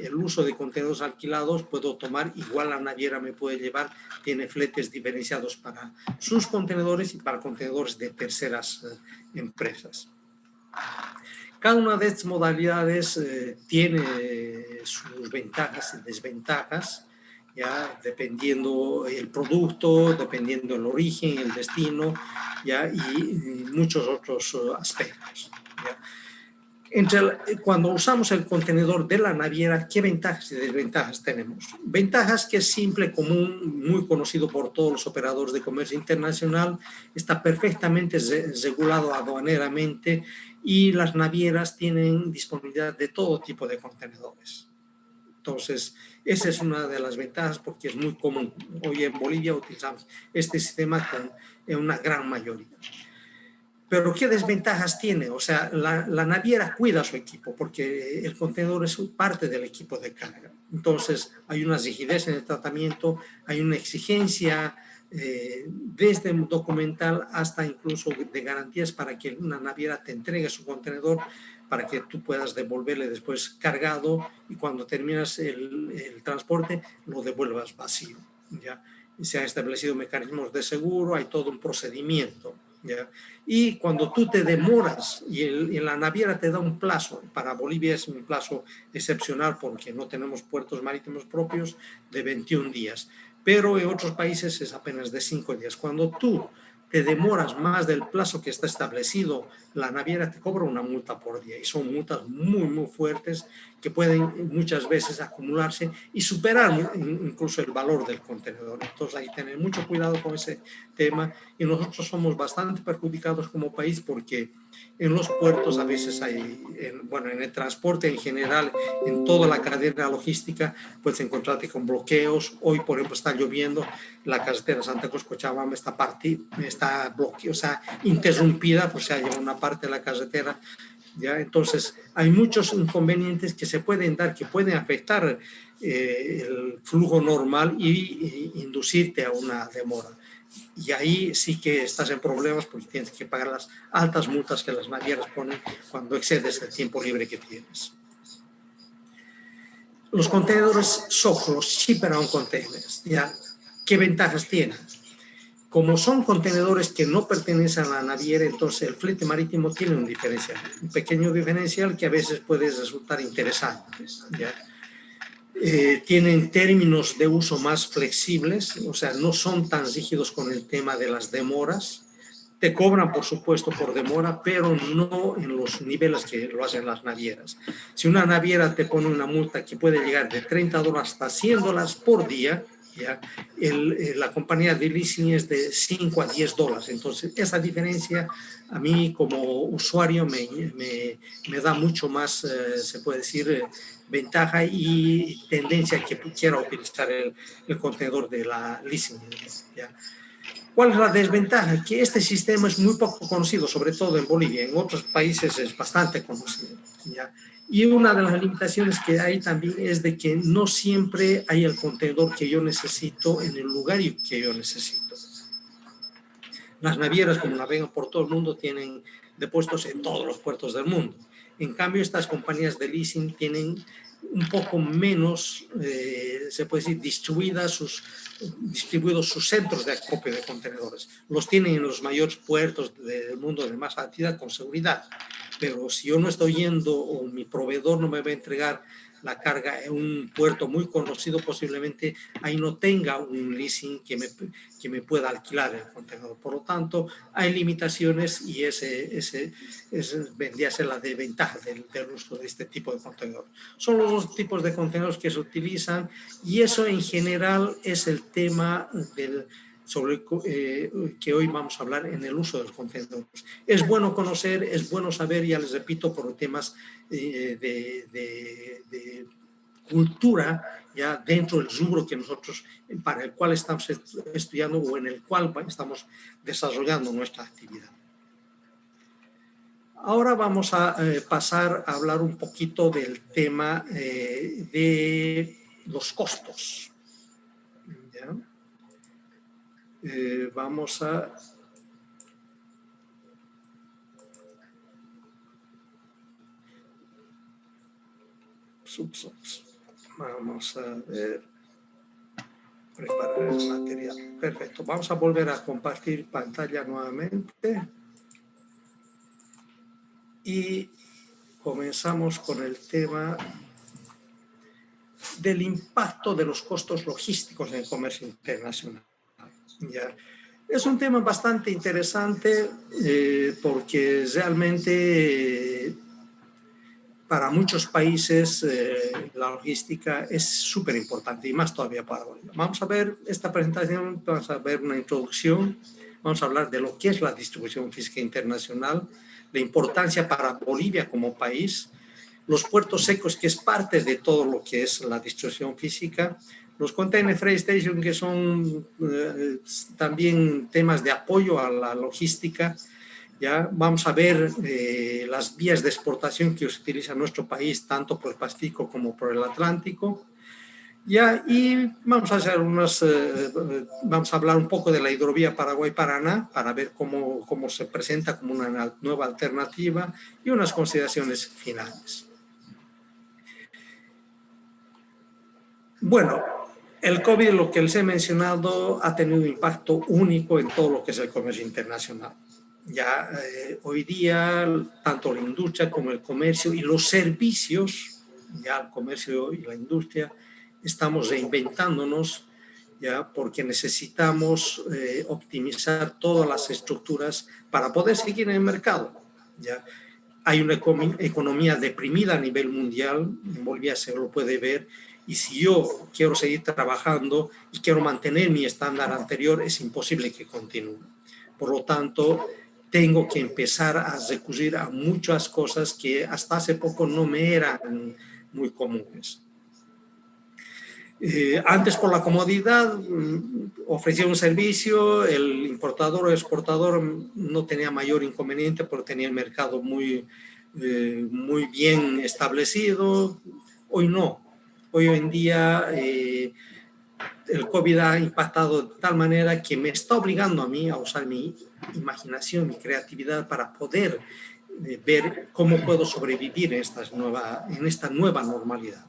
el uso de contenedores alquilados, puedo tomar, igual la naviera me puede llevar, tiene fletes diferenciados para sus contenedores y para contenedores de terceras empresas. Cada una de estas modalidades tiene sus ventajas y desventajas, ya dependiendo el producto, dependiendo el origen, el destino, ya, y muchos otros aspectos. ¿Ya? Cuando usamos el contenedor de la naviera, ¿qué ventajas y desventajas tenemos? Ventajas que es simple, común, muy conocido por todos los operadores de comercio internacional, está perfectamente regulado aduaneramente y las navieras tienen disponibilidad de todo tipo de contenedores. Entonces, esa es una de las ventajas porque es muy común. Hoy en Bolivia utilizamos este sistema en una gran mayoría. Pero ¿qué desventajas tiene? O sea, la naviera cuida su equipo porque el contenedor es parte del equipo de carga. Entonces, hay una rigidez en el tratamiento, hay una exigencia desde documental hasta incluso de garantías para que una naviera te entregue su contenedor para que tú puedas devolverle después cargado y cuando terminas el transporte lo devuelvas vacío. ¿Ya? Se han establecido mecanismos de seguro, hay todo un procedimiento. ¿Ya? Y cuando tú te demoras y la naviera te da un plazo, para Bolivia es un plazo excepcional porque no tenemos puertos marítimos propios, de 21 días, pero en otros países es apenas de 5 días. Cuando tú te demoras más del plazo que está establecido, la naviera te cobra una multa por día y son multas muy, muy fuertes que pueden muchas veces acumularse y superar incluso el valor del contenedor. Entonces hay que tener mucho cuidado con ese tema y nosotros somos bastante perjudicados como país porque en los puertos a veces hay, en el transporte en general, en toda la cadena logística, puedes encontrarte con bloqueos. Hoy, por ejemplo, está lloviendo, la carretera Santa Cruz Cochabamba está bloqueada, o sea, interrumpida, pues se halla una parte de la carretera. ¿Ya? Entonces, hay muchos inconvenientes que se pueden dar, que pueden afectar el flujo normal y inducirte a una demora. Y ahí sí que estás en problemas porque tienes que pagar las altas multas que las navieras ponen cuando excedes el tiempo libre que tienes. Los contenedores SOC, los Ship-Around Containers, ¿ya? ¿Qué ventajas tienen? Como son contenedores que no pertenecen a la naviera, entonces el flete marítimo tiene un diferencial, un pequeño diferencial que a veces puede resultar interesante. ¿Ya? Tienen términos de uso más flexibles, o sea, no son tan rígidos con el tema de las demoras. Te cobran, por supuesto, por demora, pero no en los niveles que lo hacen las navieras. Si una naviera te pone una multa que puede llegar de $30 hasta $100 por día, ¿ya? La compañía de leasing es de $5 a $10. Entonces, esa diferencia a mí como usuario me da mucho más, se puede decir, ventaja y tendencia a que quiera utilizar el contenedor de la leasing. ¿Ya? ¿Cuál es la desventaja? Que este sistema es muy poco conocido, sobre todo en Bolivia. En otros países es bastante conocido. ¿Ya? Y una de las limitaciones que hay también es de que no siempre hay el contenedor que yo necesito en el lugar que yo necesito. Las navieras, como navegan por todo el mundo, tienen depósitos en todos los puertos del mundo. En cambio, estas compañías de leasing tienen un poco menos, se puede decir, distribuidos sus centros de acopio de contenedores. Los tienen en los mayores puertos del mundo de más actividad con seguridad. Pero si yo no estoy yendo o mi proveedor no me va a entregar la carga en un puerto muy conocido, posiblemente ahí no tenga un leasing que me pueda alquilar el contenedor. Por lo tanto, hay limitaciones y ese vendría a ser la desventaja del uso de este tipo de contenedor. Son los dos tipos de contenedores que se utilizan y eso en general es el tema sobre que hoy vamos a hablar en el uso de los contenedores. Es bueno conocer, es bueno saber, ya les repito, por temas de cultura, ya dentro del rubro que nosotros, para el cual estamos estudiando o en el cual estamos desarrollando nuestra actividad. Ahora vamos a pasar a hablar un poquito del tema de los costos. ¿Ya? Vamos a... Vamos a ver... Preparar el material. Perfecto. Vamos a volver a compartir pantalla nuevamente. Y comenzamos con el tema del impacto de los costos logísticos en el comercio internacional. ¿Ya? Es un tema bastante interesante porque realmente para muchos países la logística es súper importante y más todavía para Bolivia. Vamos a ver esta presentación, vamos a ver una introducción, vamos a hablar de lo que es la distribución física internacional, la importancia para Bolivia como país, los puertos secos, que es parte de todo lo que es la distribución física, los container freight station, que son también temas de apoyo a la logística. Ya vamos a ver las vías de exportación que utiliza nuestro país, tanto por el Pacífico como por el Atlántico. Ya, y vamos a hacer vamos a hablar un poco de la hidrovía Paraguay-Paraná para ver cómo se presenta como una nueva alternativa y unas consideraciones finales. Bueno, el COVID, lo que les he mencionado, ha tenido un impacto único en todo lo que es el comercio internacional. Ya hoy día, tanto la industria como el comercio y los servicios, ya el comercio y la industria, estamos reinventándonos, ya porque necesitamos optimizar todas las estructuras para poder seguir en el mercado. Ya hay una economía deprimida a nivel mundial, en Bolivia se lo puede ver, y si yo quiero seguir trabajando y quiero mantener mi estándar anterior, es imposible que continúe. Por lo tanto, tengo que empezar a recurrir a muchas cosas que hasta hace poco no me eran muy comunes. Antes, por la comodidad, ofrecía un servicio, el importador o exportador no tenía mayor inconveniente porque tenía el mercado muy bien establecido. Hoy no. Hoy en día el COVID ha impactado de tal manera que me está obligando a mí a usar mi imaginación, mi creatividad para poder ver cómo puedo sobrevivir en esta nueva normalidad.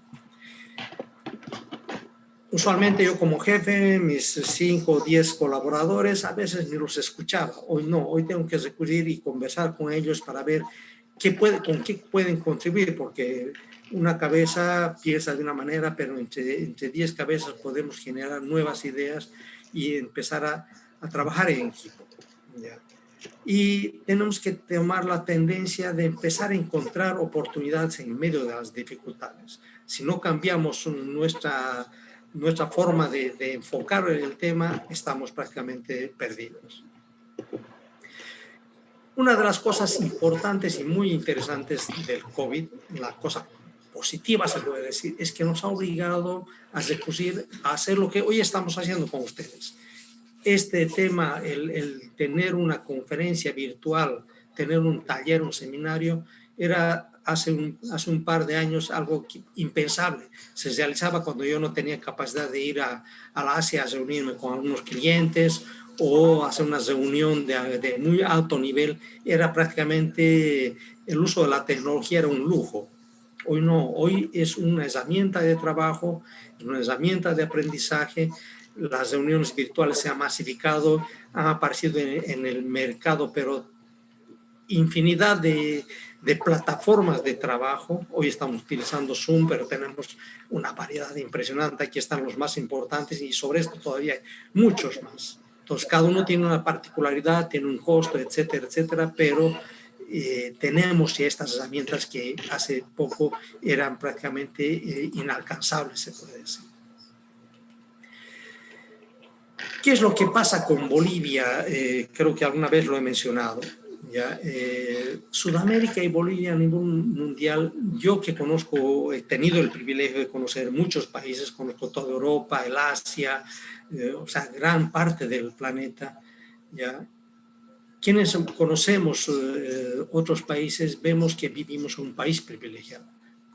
Usualmente yo como jefe, mis 5 o 10 colaboradores, a veces ni los escuchaba. Hoy no, hoy tengo que recurrir y conversar con ellos para ver con qué pueden contribuir, porque una cabeza piensa de una manera, pero entre 10 cabezas podemos generar nuevas ideas y empezar a trabajar en equipo. ¿Ya? Y tenemos que tomar la tendencia de empezar a encontrar oportunidades en medio de las dificultades. Si no cambiamos nuestra forma de enfocar el tema, estamos prácticamente perdidos. Una de las cosas importantes y muy interesantes del COVID, la cosa positiva se puede decir, es que nos ha obligado a recurrir a hacer lo que hoy estamos haciendo con ustedes. Este tema, el tener una conferencia virtual, tener un taller, un seminario, era hace un par de años algo impensable. Se realizaba cuando yo no tenía capacidad de ir a la Asia a reunirme con algunos clientes o hacer una reunión de muy alto nivel. Era prácticamente, el uso de la tecnología era un lujo. Hoy no, hoy es una herramienta de trabajo, una herramienta de aprendizaje. Las reuniones virtuales se han masificado, han aparecido en el mercado, pero infinidad de plataformas de trabajo. Hoy estamos utilizando Zoom, pero tenemos una variedad impresionante. Aquí están los más importantes y sobre esto todavía hay muchos más. Entonces, cada uno tiene una particularidad, tiene un costo, etcétera, etcétera, pero tenemos ya estas herramientas que hace poco eran prácticamente inalcanzables, se puede decir. ¿Qué es lo que pasa con Bolivia? Creo que alguna vez lo he mencionado. ¿Ya? Sudamérica y Bolivia a nivel mundial, yo que conozco, he tenido el privilegio de conocer muchos países, conozco toda Europa, el Asia, o sea, gran parte del planeta, ¿ya? Quienes conocemos otros países vemos que vivimos en un país privilegiado,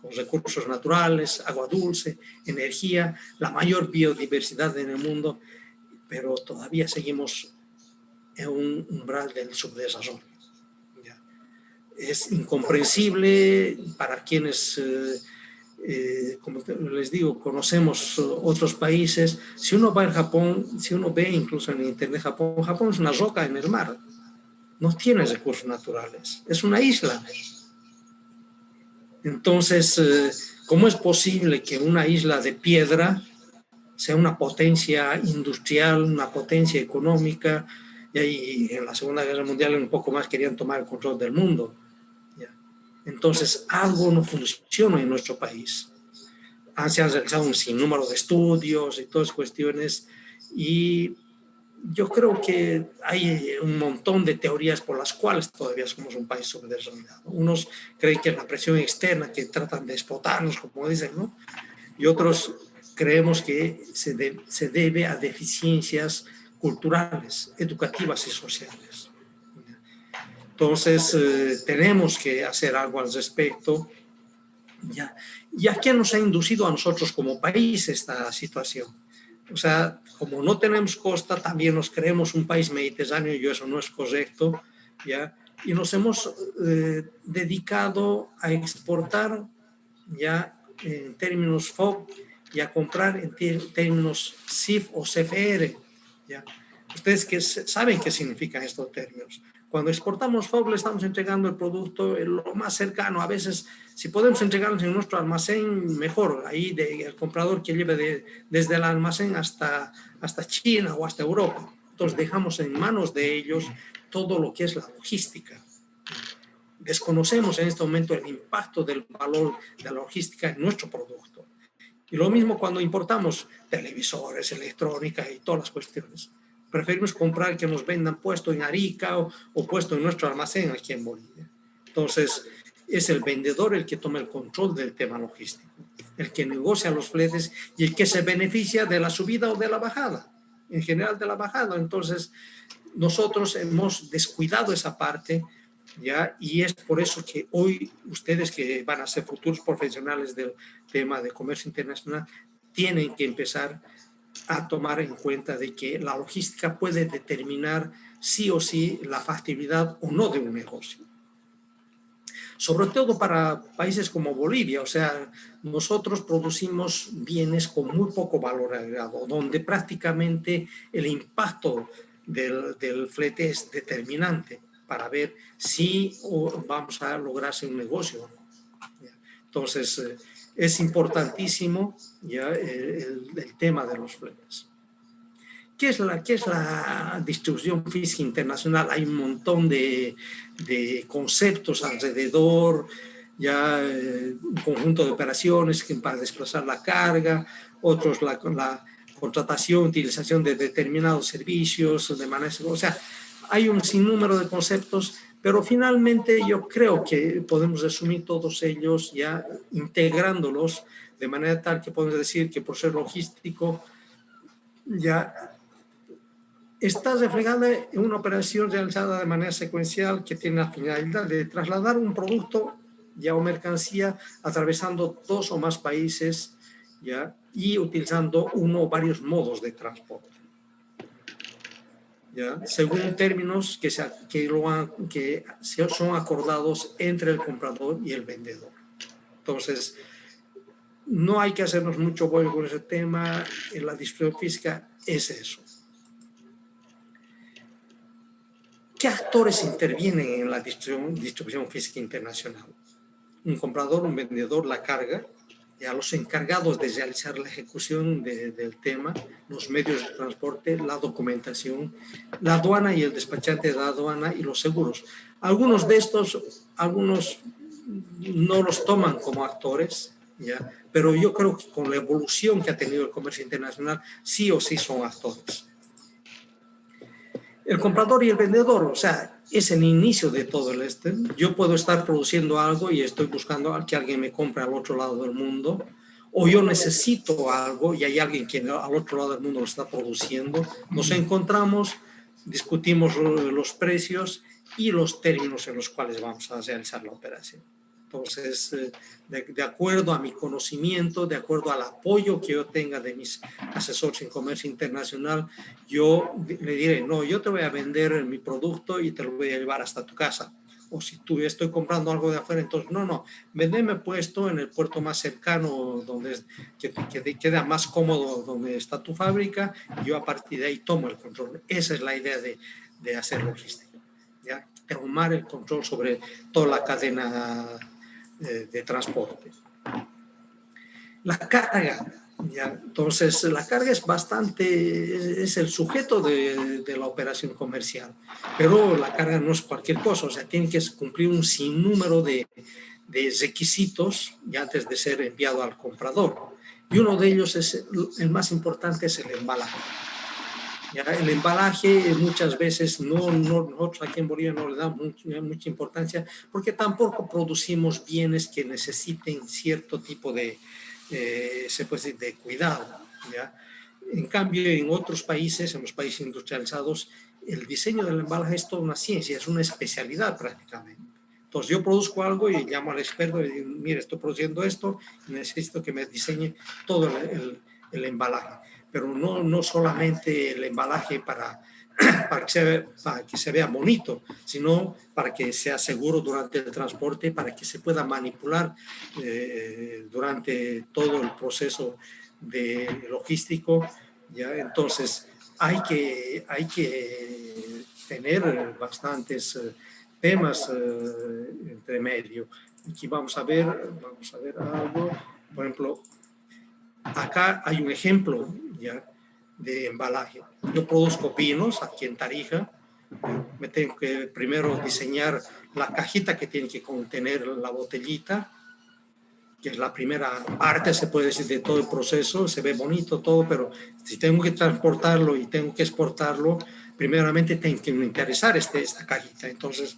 con recursos naturales, agua dulce, energía, la mayor biodiversidad en el mundo, pero todavía seguimos en un umbral del subdesarrollo. ¿Ya? Es incomprensible para quienes, como les digo, conocemos otros países. Si uno va a Japón, si uno ve incluso en internet Japón, Japón es una roca en el mar. No tiene recursos naturales, es una isla. Entonces, ¿cómo es posible que una isla de piedra sea una potencia industrial, una potencia económica? Y ahí en la Segunda Guerra Mundial un poco más querían tomar el control del mundo. ¿Ya? Entonces, algo no funciona en nuestro país. Se han realizado un sinnúmero de estudios y todas cuestiones, y yo creo que hay un montón de teorías por las cuales todavía somos un país subdesarrollado. Unos creen que es la presión externa, que tratan de explotarnos, como dicen, ¿no? Y otros creemos que se debe a deficiencias culturales, educativas y sociales. Entonces, tenemos que hacer algo al respecto. ¿Ya? ¿Y a qué nos ha inducido a nosotros como país esta situación? O sea, como no tenemos costa, también nos creemos un país mediterráneo y eso no es correcto, ¿ya? Y nos hemos dedicado a exportar, ya en términos FOB, y a comprar en términos CIF o CFR, ¿ya? Ustedes que saben qué significan estos términos. Cuando exportamos FOB, le estamos entregando el producto lo más cercano. A veces, si podemos entregarlos en nuestro almacén, mejor. Ahí el comprador que lleve desde el almacén hasta China o hasta Europa. Entonces, dejamos en manos de ellos todo lo que es la logística. Desconocemos en este momento el impacto del valor de la logística en nuestro producto. Y lo mismo cuando importamos televisores, electrónica y todas las cuestiones. Preferimos comprar que nos vendan puesto en Arica o puesto en nuestro almacén aquí en Bolivia. Entonces, es el vendedor el que toma el control del tema logístico, el que negocia los fletes y el que se beneficia de la subida o de la bajada, en general de la bajada. Entonces, nosotros hemos descuidado esa parte, ¿ya? Y es por eso que hoy ustedes que van a ser futuros profesionales del tema de comercio internacional tienen que empezar a tomar en cuenta de que la logística puede determinar sí o sí la factibilidad o no de un negocio. Sobre todo para países como Bolivia, o sea, nosotros producimos bienes con muy poco valor agregado, donde prácticamente el impacto del flete es determinante para ver si vamos a lograrse un negocio. Entonces, es importantísimo ya el tema de los fletes. ¿Qué es la distribución física internacional? Hay un montón de conceptos alrededor, ya un conjunto de operaciones para desplazar la carga, otros la contratación, utilización de determinados servicios, de manejo, o sea, hay un sinnúmero de conceptos, pero finalmente yo creo que podemos resumir todos ellos ya integrándolos de manera tal que podemos decir que por ser logístico ya está reflejada en una operación realizada de manera secuencial que tiene la finalidad de trasladar un producto ya o mercancía atravesando 2 o más países ya y utilizando uno o varios modos de transporte. ¿Ya? Según términos que son acordados entre el comprador y el vendedor. Entonces, no hay que hacernos mucho bollo con ese tema. En la distribución física es eso. ¿Qué actores intervienen en la distribución física internacional? Un comprador, un vendedor, la carga, ya los encargados de realizar la ejecución del tema, los medios de transporte, la documentación, la aduana y el despachante de la aduana y los seguros. Algunos de estos, algunos no los toman como actores, ¿ya? Pero yo creo que con la evolución que ha tenido el comercio internacional, sí o sí son actores. El comprador y el vendedor, o sea, es el inicio de todo el Yo puedo estar produciendo algo y estoy buscando que alguien me compre al otro lado del mundo, o yo necesito algo y hay alguien que al otro lado del mundo lo está produciendo. Nos encontramos, discutimos los precios y los términos en los cuales vamos a realizar la operación. Entonces, de acuerdo a mi conocimiento, de acuerdo al apoyo que yo tenga de mis asesores en comercio internacional, yo le diré, no, yo te voy a vender mi producto y te lo voy a llevar hasta tu casa. O si tú estoy comprando algo de afuera, entonces, no, vendeme puesto en el puerto más cercano, donde que queda más cómodo, donde está tu fábrica, yo a partir de ahí tomo el control. Esa es la idea de hacer logística, ¿ya? Tomar el control sobre toda la cadena de transporte. La carga, ¿ya? Entonces la carga es es el sujeto de la operación comercial, pero la carga no es cualquier cosa, o sea, tiene que cumplir un sinnúmero de requisitos ya antes de ser enviado al comprador, y uno de ellos el más importante es el embalaje. Ya, el embalaje muchas veces nosotros aquí en Bolivia no le damos mucha importancia porque tampoco producimos bienes que necesiten cierto tipo se puede decir, de cuidado, ¿ya? En cambio, en otros países, en los países industrializados, el diseño del embalaje es toda una ciencia, es una especialidad prácticamente. Entonces yo produzco algo y llamo al experto y digo, mire, estoy produciendo esto y necesito que me diseñe todo el embalaje. Pero no solamente el embalaje para que se vea bonito, sino para que sea seguro durante el transporte, para que se pueda manipular durante todo el proceso logístico, ¿ya? Entonces hay que tener bastantes temas entre medio. Aquí vamos a ver algo, por ejemplo, acá hay un ejemplo, ¿ya?, de embalaje. Yo produzco vinos aquí en Tarija. Me tengo que primero diseñar la cajita que tiene que contener la botellita, que es la primera parte, se puede decir, de todo el proceso. Se ve bonito todo, pero si tengo que transportarlo y tengo que exportarlo, primeramente tengo que interesar esta cajita. Entonces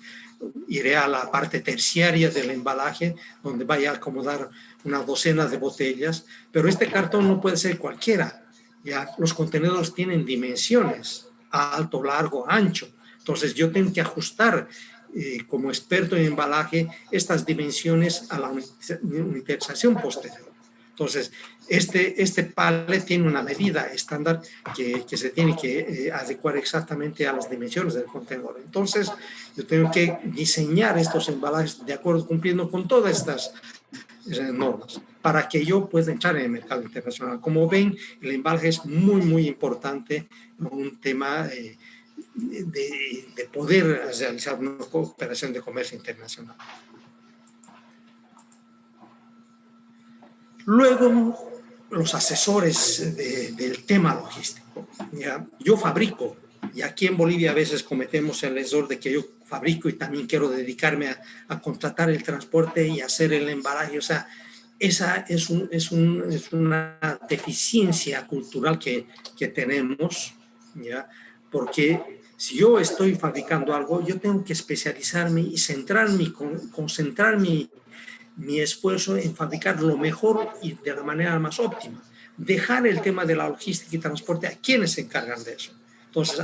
iré a la parte terciaria del embalaje, donde vaya a acomodar una docena de botellas, pero este cartón no puede ser cualquiera. Ya los contenedores tienen dimensiones, alto, largo, ancho. Entonces yo tengo que ajustar como experto en embalaje estas dimensiones a la uniterización posterior. Entonces este pallet tiene una medida estándar que se tiene que adecuar exactamente a las dimensiones del contenedor. Entonces yo tengo que diseñar estos embalajes de acuerdo, cumpliendo con todas estas normas, para que yo pueda entrar en el mercado internacional. Como ven, el embalaje es muy importante, un tema de poder realizar una cooperación de comercio internacional. Luego, los asesores del tema logístico. ¿Ya? Yo fabrico, y aquí en Bolivia a veces cometemos el error de que yo fabrico y también quiero dedicarme a contratar el transporte y hacer el embalaje. O sea, esa es una deficiencia cultural que tenemos, ¿ya? Porque si yo estoy fabricando algo, yo tengo que especializarme y concentrar mi esfuerzo en fabricar lo mejor y de la manera más óptima. Dejar el tema de la logística y transporte a quienes se encargan de eso. Entonces,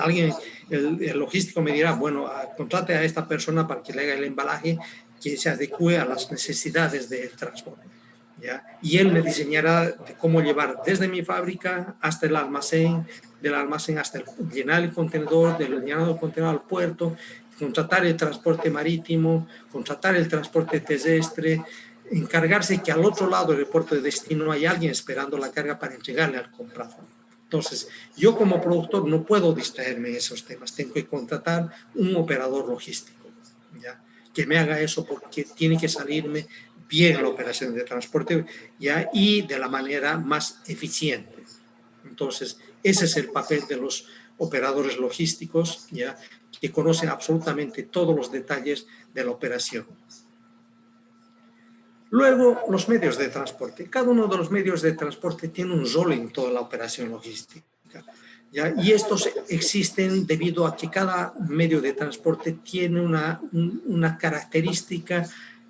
el logístico me dirá, bueno, contrate a esta persona para que le haga el embalaje que se adecue a las necesidades del transporte, ¿ya? Y él me diseñará de cómo llevar desde mi fábrica hasta el almacén, del almacén hasta llenar el contenedor, del llenado del contenedor al puerto, contratar el transporte marítimo, contratar el transporte terrestre, encargarse que al otro lado del puerto de destino hay alguien esperando la carga para entregarle al comprador. Entonces, yo como productor no puedo distraerme en esos temas, tengo que contratar un operador logístico, ¿ya? Que me haga eso porque tiene que salirme bien la operación de transporte, ¿ya? Y de la manera más eficiente. Entonces, ese es el papel de los operadores logísticos, ¿ya? Que conocen absolutamente todos los detalles de la operación. Luego, los medios de transporte. Cada uno de los medios de transporte tiene un rol en toda la operación logística, ¿ya? Y estos existen debido a que cada medio de transporte tiene una característica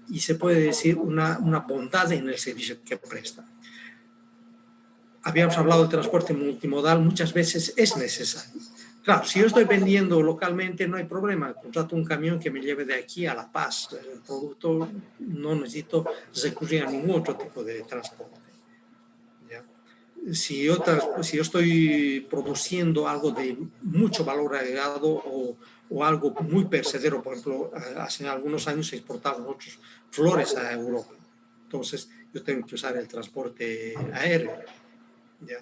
y se puede decir una bondad en el servicio que presta. Habíamos hablado del transporte multimodal, muchas veces es necesario. Claro, si yo estoy vendiendo localmente no hay problema, contrato un camión que me lleve de aquí a La Paz, el producto, no necesito recurrir a ningún otro tipo de transporte, ¿ya? Si yo estoy produciendo algo de mucho valor agregado o algo muy perecedero, por ejemplo, hace algunos años se exportaban nosotros flores a Europa, entonces yo tengo que usar el transporte aéreo, ¿ya?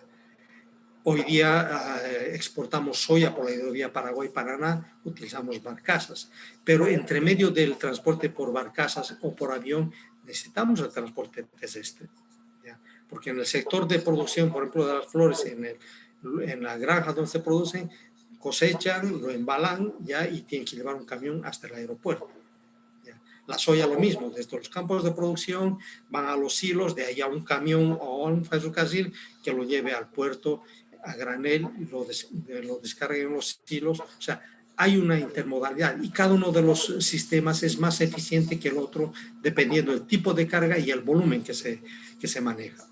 Hoy día exportamos soya por la hidrovía Paraguay-Paraná, utilizamos barcazas, pero entre medio del transporte por barcazas o por avión necesitamos el transporte terrestre, ¿ya? Porque en el sector de producción, por ejemplo, de las flores, en la granja donde se producen, cosechan, lo embalan, ¿ya? Y tienen que llevar un camión hasta el aeropuerto, ¿ya? La soya lo mismo, desde los campos de producción van a los silos, de ahí a un camión o a un ferrocarril que lo lleve al puerto a granel y lo descarguen en los silos. O sea, hay una intermodalidad y cada uno de los sistemas es más eficiente que el otro dependiendo del tipo de carga y el volumen que se maneja.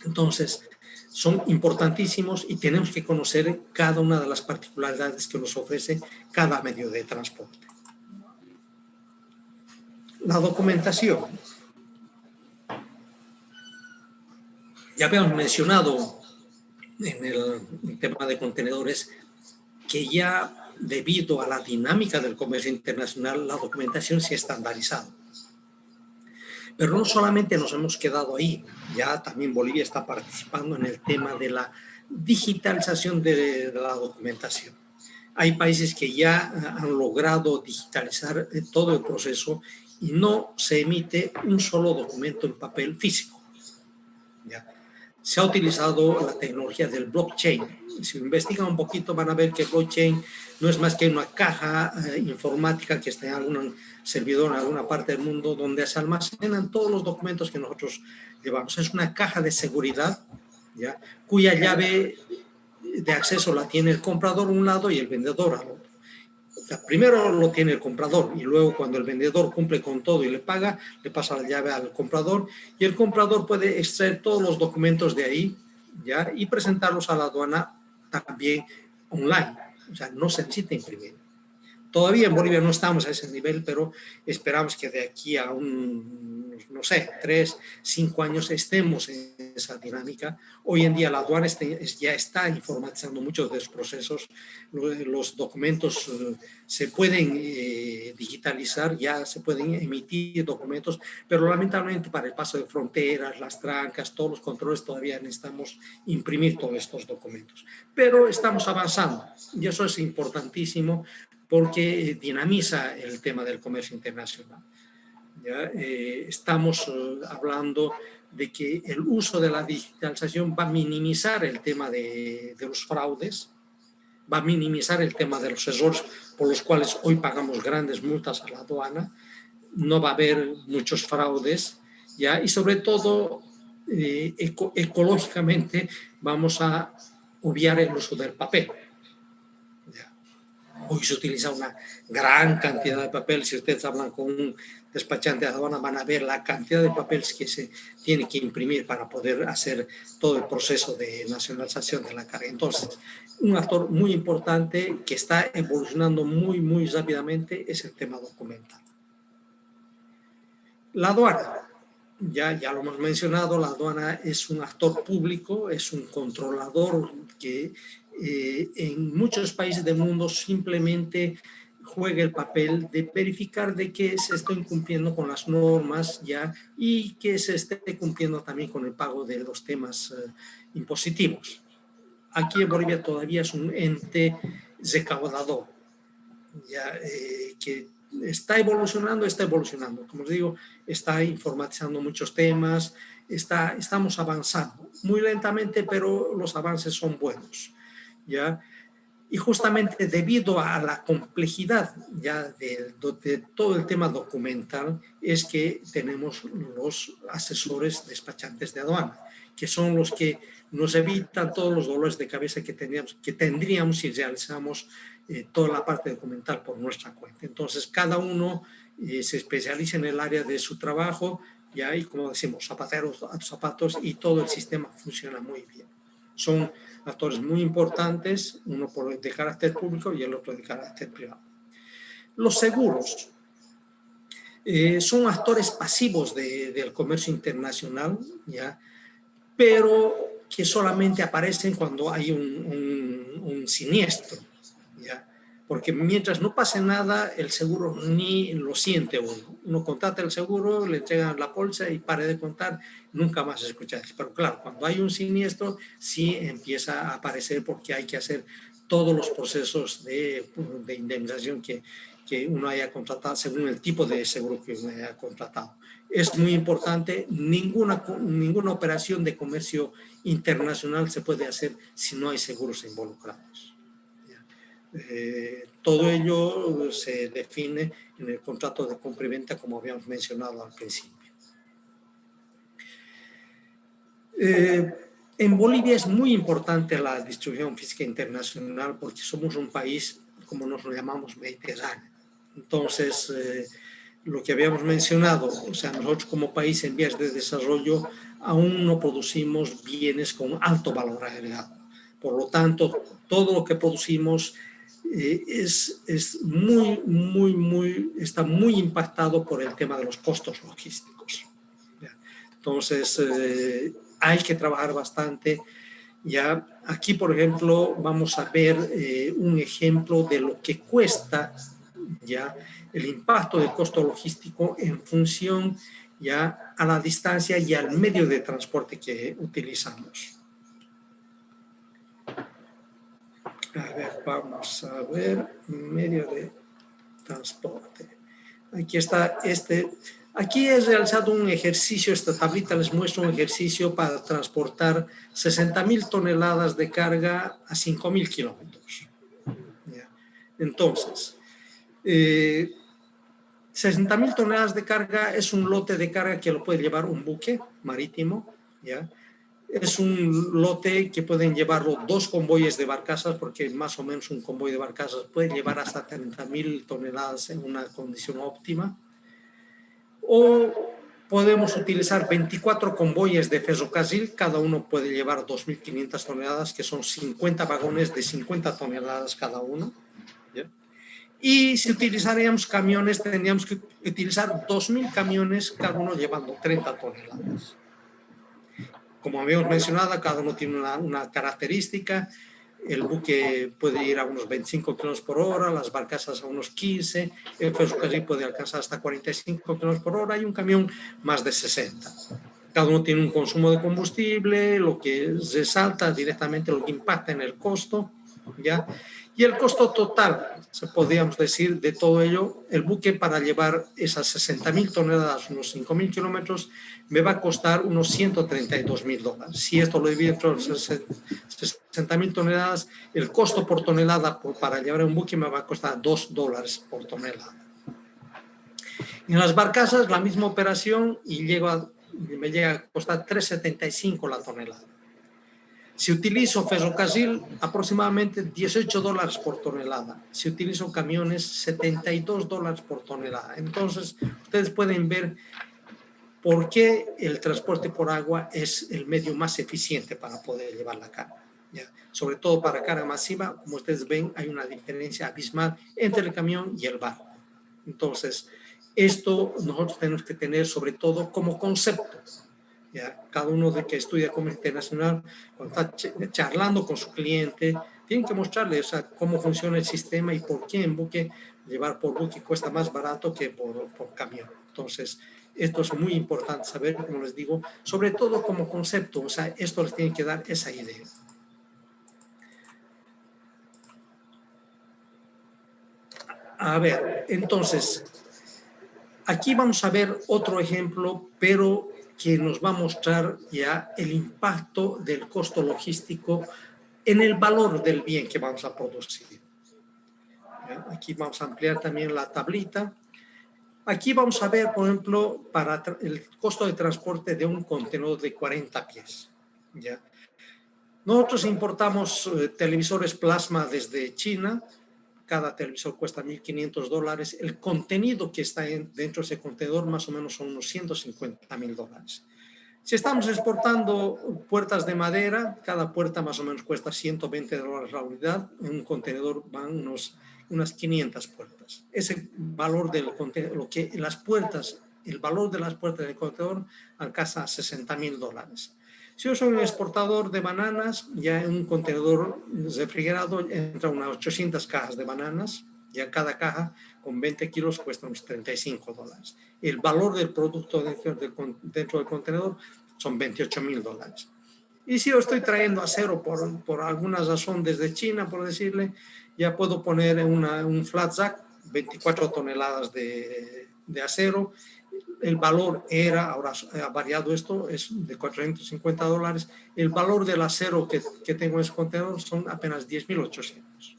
Entonces, son importantísimos y tenemos que conocer cada una de las particularidades que nos ofrece cada medio de transporte. La documentación. Ya habíamos mencionado en el tema de contenedores que ya debido a la dinámica del comercio internacional la documentación se ha estandarizado. Pero no solamente nos hemos quedado ahí, ya también Bolivia está participando en el tema de la digitalización de la documentación. Hay países que ya han logrado digitalizar todo el proceso y no se emite un solo documento en papel físico, ¿ya? Se ha utilizado la tecnología del blockchain. Si investigan un poquito van a ver que blockchain no es más que una caja informática que está en algún servidor en alguna parte del mundo donde se almacenan todos los documentos que nosotros llevamos. Es una caja de seguridad, ¿ya? Cuya llave de acceso la tiene el comprador a un lado y el vendedor al otro. O sea, primero lo tiene el comprador y luego cuando el vendedor cumple con todo y le paga, le pasa la llave al comprador y el comprador puede extraer todos los documentos de ahí, ¿ya? Y presentarlos a la aduana también online. O sea, no se necesita imprimir. Todavía en Bolivia no estamos a ese nivel, pero esperamos que de aquí a no sé, 3, 5 años estemos en esa dinámica. Hoy en día la aduana ya está informatizando muchos de los procesos, los documentos se pueden digitalizar, ya se pueden emitir documentos, pero lamentablemente para el paso de fronteras, las trancas, todos los controles todavía necesitamos imprimir todos estos documentos. Pero estamos avanzando y eso es importantísimo porque dinamiza el tema del comercio internacional. ¿Ya? Estamos hablando de que el uso de la digitalización va a minimizar el tema de los fraudes, va a minimizar el tema de los errores por los cuales hoy pagamos grandes multas a la aduana, no va a haber muchos fraudes, ¿ya? Y sobre todo ecológicamente vamos a obviar el uso del papel. Hoy se utiliza una gran cantidad de papel. Si ustedes hablan con un despachante de aduana, van a ver la cantidad de papeles que se tiene que imprimir para poder hacer todo el proceso de nacionalización de la carga. Entonces, un actor muy importante que está evolucionando muy, muy rápidamente es el tema documental. La aduana. Ya lo hemos mencionado, la aduana es un actor público, es un controlador que en muchos países del mundo simplemente juega el papel de verificar de que se estén cumpliendo con las normas ya y que se esté cumpliendo también con el pago de los temas impositivos. aquí en Bolivia todavía es un ente recaudador, ya, que está evolucionando. Como les digo, está informatizando muchos temas, estamos avanzando muy lentamente, pero los avances son buenos, ¿ya? Y justamente debido a la complejidad ya de todo el tema documental es que tenemos los asesores despachantes de aduana, que son los que nos evitan todos los dolores de cabeza que tendríamos si realizamos toda la parte documental por nuestra cuenta. Entonces, cada uno se especializa en el área de su trabajo, ya, y como decimos, zapateros a tus zapatos, y todo el sistema funciona muy bien. Son actores muy importantes, uno de carácter público y el otro de carácter privado. Los seguros son actores pasivos del comercio internacional, ¿ya? Pero que solamente aparecen cuando hay un siniestro, ¿ya? Porque mientras no pase nada, el seguro ni lo siente uno. Uno contrata el seguro, le entregan la póliza y pare de contar, nunca más se escucha eso. Pero claro, cuando hay un siniestro, sí empieza a aparecer, porque hay que hacer todos los procesos de indemnización que uno haya contratado, según el tipo de seguro que uno haya contratado. Es muy importante, ninguna operación de comercio internacional se puede hacer si no hay seguros involucrados. Todo ello se define en el contrato de compra y venta, como habíamos mencionado al principio. En Bolivia es muy importante la distribución física internacional, porque somos un país, como nos lo llamamos, mediterráneo. Entonces, lo que habíamos mencionado, o sea, nosotros como país en vías de desarrollo aún no producimos bienes con alto valor agregado. Por lo tanto, todo lo que producimos está muy impactado por el tema de los costos logísticos. Entonces, hay que trabajar bastante. Ya aquí, por ejemplo, vamos a ver un ejemplo de lo que cuesta ya el impacto del costo logístico en función ya a la distancia y al medio de transporte que utilizamos. A ver, vamos a ver medio de transporte. Aquí está Aquí he realizado un ejercicio, esta tablita les muestro un ejercicio para transportar 60.000 toneladas de carga a 5.000 kilómetros. Entonces, 60.000 toneladas de carga es un lote de carga que lo puede llevar un buque marítimo, ¿ya? Es un lote que pueden llevarlo 2 convoyes de barcazas, porque más o menos un convoy de barcazas puede llevar hasta 30.000 toneladas en una condición óptima. O podemos utilizar 24 convoyes de ferrocarril, cada uno puede llevar 2.500 toneladas, que son 50 vagones de 50 toneladas cada uno, ¿ya? Y si utilizaríamos camiones, tendríamos que utilizar 2.000 camiones, cada uno llevando 30 toneladas. Como habíamos mencionado, cada uno tiene una característica. El buque puede ir a unos 25 kilómetros por hora, las barcazas a unos 15, el ferrocarril puede alcanzar hasta 45 kilómetros por hora y un camión más de 60. Cada uno tiene un consumo de combustible, lo que resalta directamente, lo que impacta en el costo, ¿ya? Y el costo total, podríamos decir, de todo ello, el buque para llevar esas 60.000 toneladas, unos 5.000 kilómetros, me va a costar unos $132.000. Si esto lo divido entre 60.000 toneladas, el costo por tonelada para llevar un buque me va a costar $2 por tonelada. En las barcazas, la misma operación y me llega a costar $3.75 la tonelada. Si utilizo ferrocarril, aproximadamente $18 por tonelada. Si utilizo camiones, $72 por tonelada. Entonces, ustedes pueden ver por qué el transporte por agua es el medio más eficiente para poder llevar la carga, ¿ya? Sobre todo para carga masiva, como ustedes ven, hay una diferencia abismal entre el camión y el barco. Entonces, esto nosotros tenemos que tener sobre todo como concepto. ¿Ya? Cada uno de que estudia comercio internacional, cuando está charlando con su cliente, tienen que mostrarle, o sea, cómo funciona el sistema y por qué en buque, llevar por buque cuesta más barato que por camión. Entonces, esto es muy importante saber, como les digo, sobre todo como concepto, o sea, esto les tiene que dar esa idea. A ver, entonces, aquí vamos a ver otro ejemplo, pero que nos va a mostrar ya el impacto del costo logístico en el valor del bien que vamos a producir. ¿Ya? Aquí vamos a ampliar también la tablita. Aquí vamos a ver, por ejemplo, para el costo de transporte de un contenedor de 40 pies. ¿Ya? Nosotros importamos televisores plasma desde China. Cada televisor cuesta $1.500. El contenido que está dentro de ese contenedor más o menos son unos $150.000. Si estamos exportando puertas de madera, cada puerta más o menos cuesta $120 la unidad. En un contenedor van unas 500 puertas. Ese valor del contenedor, lo que las puertas, el valor de las puertas del contenedor alcanza a $60.000. Si yo soy un exportador de bananas, ya en un contenedor refrigerado entra unas 800 cajas de bananas, ya cada caja con 20 kilos cuesta unos $35. El valor del producto dentro del contenedor son $28.000. Y si yo estoy trayendo acero por alguna razón desde China, por decirle, ya puedo poner un flat jack, 24 toneladas de acero. El valor ahora ha variado esto, es de $450. El valor del acero que tengo en ese contenedor son apenas 10.800.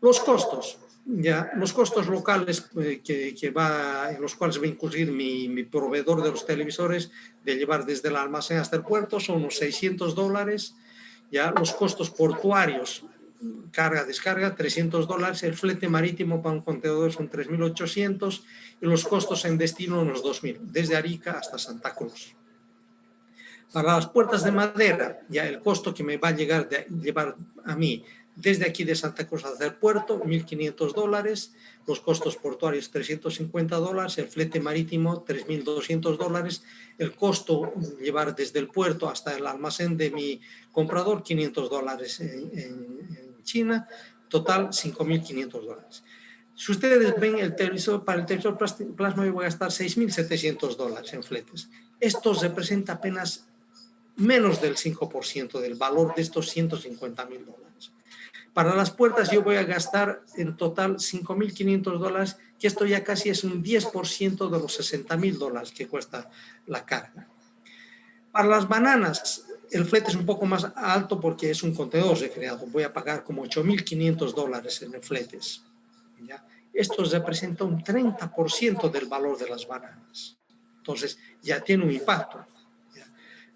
Los costos, ya, los costos locales en los cuales va a incurrir mi proveedor de los televisores de llevar desde el almacén hasta el puerto son unos $600. Ya, los costos portuarios, carga, descarga, $300. El flete marítimo para un contenedor son 3.800 y los costos en destino unos 2.000, desde Arica hasta Santa Cruz. Para las puertas de madera, ya el costo que me va a llevar a mí desde aquí de Santa Cruz hasta el puerto, $1.500, los costos portuarios $350, el flete marítimo $3.200, el costo llevar desde el puerto hasta el almacén de mi comprador $500 en China, total $5.500. Si ustedes ven el televisor, para el televisor plasma yo voy a gastar $6.700 en fletes. Esto representa apenas menos del 5% del valor de estos $150.000. Para las puertas yo voy a gastar en total $5.500, que esto ya casi es un 10% de los $60.000 que cuesta la carga. Para las bananas, el flete es un poco más alto porque es un contenedor refrigerado. Voy a pagar como $8.500 en fletes. ¿Ya? Esto representa un 30% del valor de las bananas. Entonces, ya tiene un impacto.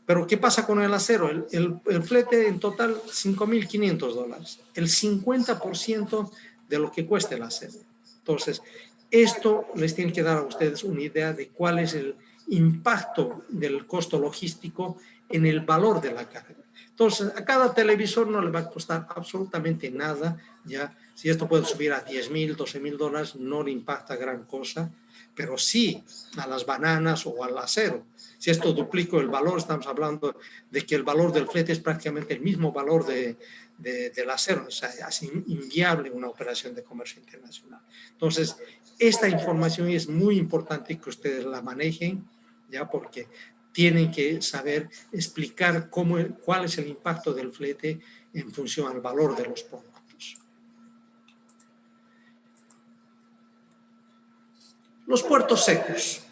Pero ¿qué pasa con el acero? El flete en total $5.500, el 50% de lo que cuesta el acero. Entonces, esto les tiene que dar a ustedes una idea de cuál es el impacto del costo logístico en el valor de la carga. Entonces, a cada televisor no le va a costar absolutamente nada, ya. Si esto puede subir a $10.000, $12.000, no le impacta gran cosa, pero sí a las bananas o al acero. Si esto duplico el valor, estamos hablando de que el valor del flete es prácticamente el mismo valor del acero. O sea, es inviable una operación de comercio internacional. Entonces, esta información es muy importante que ustedes la manejen, ya, porque tienen que saber explicar cuál es el impacto del flete en función al valor de los productos. Los puertos secos.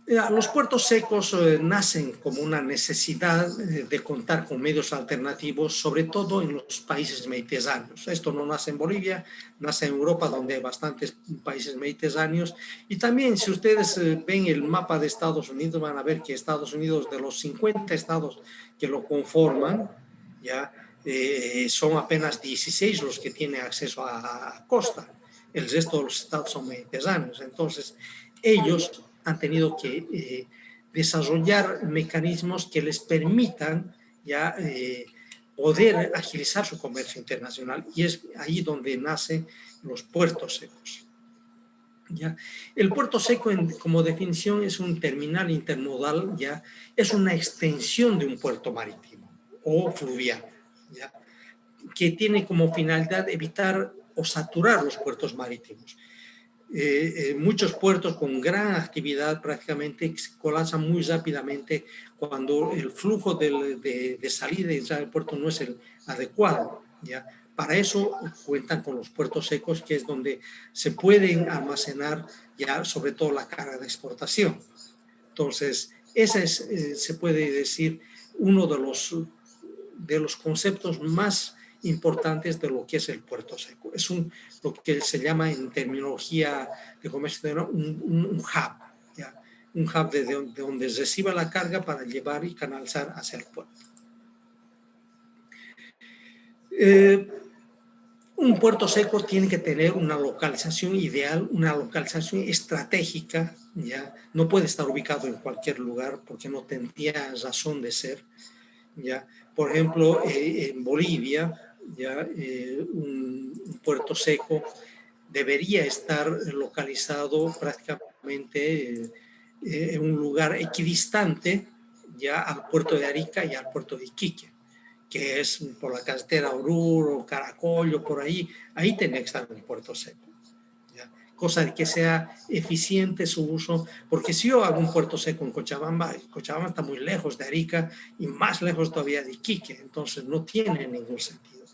Los puertos secos nacen como una necesidad de contar con medios alternativos, sobre todo en los países mediterráneos. Esto no nace en Bolivia, nace en Europa, donde hay bastantes países mediterráneos. Y también, si ustedes ven el mapa de Estados Unidos, van a ver que Estados Unidos, de los 50 estados que lo conforman, ya son apenas 16 los que tienen acceso a costa. El resto de los estados son mediterráneos. Entonces, ellos han tenido que desarrollar mecanismos que les permitan ya poder agilizar su comercio internacional, y es ahí donde nacen los puertos secos. ¿Ya? El puerto seco, como definición, es un terminal intermodal, ¿ya? Es una extensión de un puerto marítimo o fluvial, ¿ya? Que tiene como finalidad evitar o saturar los puertos marítimos. Muchos puertos con gran actividad prácticamente colapsan muy rápidamente cuando el flujo de salida y entrada del puerto no es el adecuado, ¿ya? Para eso cuentan con los puertos secos, que es donde se pueden almacenar ya sobre todo la carga de exportación. Entonces, ese es, se puede decir, uno de los conceptos más importantes de lo que es el puerto seco. Es lo que se llama en terminología de comercio un hub, ¿ya? Un hub de donde reciba la carga para llevar y canalizar hacia el puerto. Un puerto seco tiene que tener una localización ideal, una localización estratégica, ¿ya? No puede estar ubicado en cualquier lugar porque no tendría razón de ser, ¿ya? Por ejemplo, en Bolivia, ¿ya? Un puerto seco debería estar localizado prácticamente en un lugar equidistante ya al puerto de Arica y al puerto de Iquique, que es por la carretera Oruro, Caracollo, por ahí tendría que estar un puerto seco. ¿Ya? Cosa de que sea eficiente su uso, porque si yo hago un puerto seco en Cochabamba, Cochabamba está muy lejos de Arica y más lejos todavía de Iquique, entonces no tiene ningún sentido.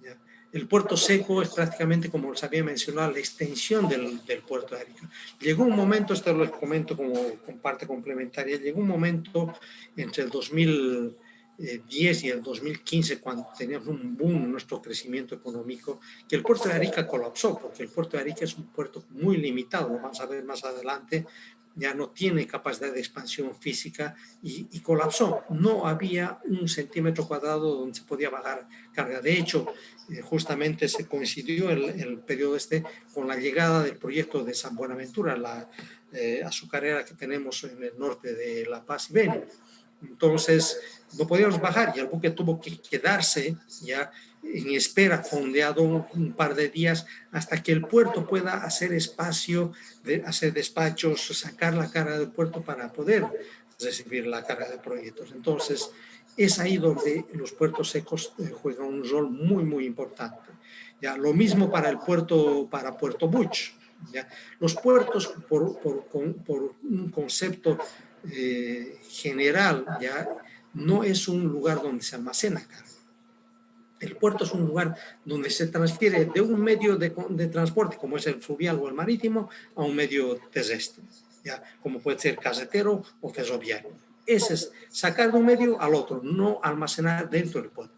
¿Ya? El puerto seco es prácticamente, como les había mencionado, la extensión del puerto de Arica. Llegó un momento, esto lo comento como parte complementaria, llegó un momento entre el 2010 y el 2015, cuando teníamos un boom en nuestro crecimiento económico, que el puerto de Arica colapsó, porque el puerto de Arica es un puerto muy limitado, lo vamos a ver más adelante, ya no tiene capacidad de expansión física y colapsó. No había un centímetro cuadrado donde se podía bajar carga. De hecho, justamente se coincidió el periodo con la llegada del proyecto de San Buenaventura, la azucarera que tenemos en el norte de La Paz y Beni. Entonces, no podíamos bajar y el buque tuvo que quedarse ya en espera, fondeado un par de días hasta que el puerto pueda hacer espacio, hacer despachos, sacar la carga del puerto para poder recibir la carga de proyectos. Entonces, es ahí donde los puertos secos juegan un rol muy, muy importante. Ya, lo mismo para Puerto Buch. ¿Ya? Los puertos, por un concepto general, ya no es un lugar donde se almacena carga. El puerto es un lugar donde se transfiere de un medio de transporte, como es el fluvial o el marítimo, a un medio terrestre, ¿ya? Como puede ser carretero o ferroviario. Ese es sacar de un medio al otro, no almacenar dentro del puerto.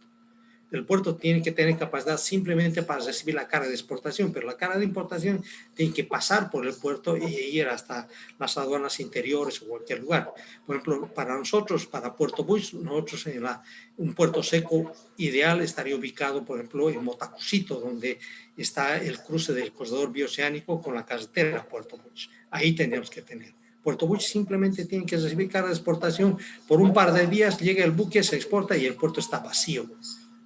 El puerto tiene que tener capacidad simplemente para recibir la carga de exportación, pero la carga de importación tiene que pasar por el puerto y ir hasta las aduanas interiores o cualquier lugar. Por ejemplo, para nosotros, para Puerto Buix, nosotros un puerto seco ideal estaría ubicado, por ejemplo, en Motacusito, donde está el cruce del corredor bioceánico con la carretera Puerto Buix. Ahí tendríamos que tener. Puerto Buix simplemente tiene que recibir carga de exportación por un par de días, llega el buque, se exporta y el puerto está vacío.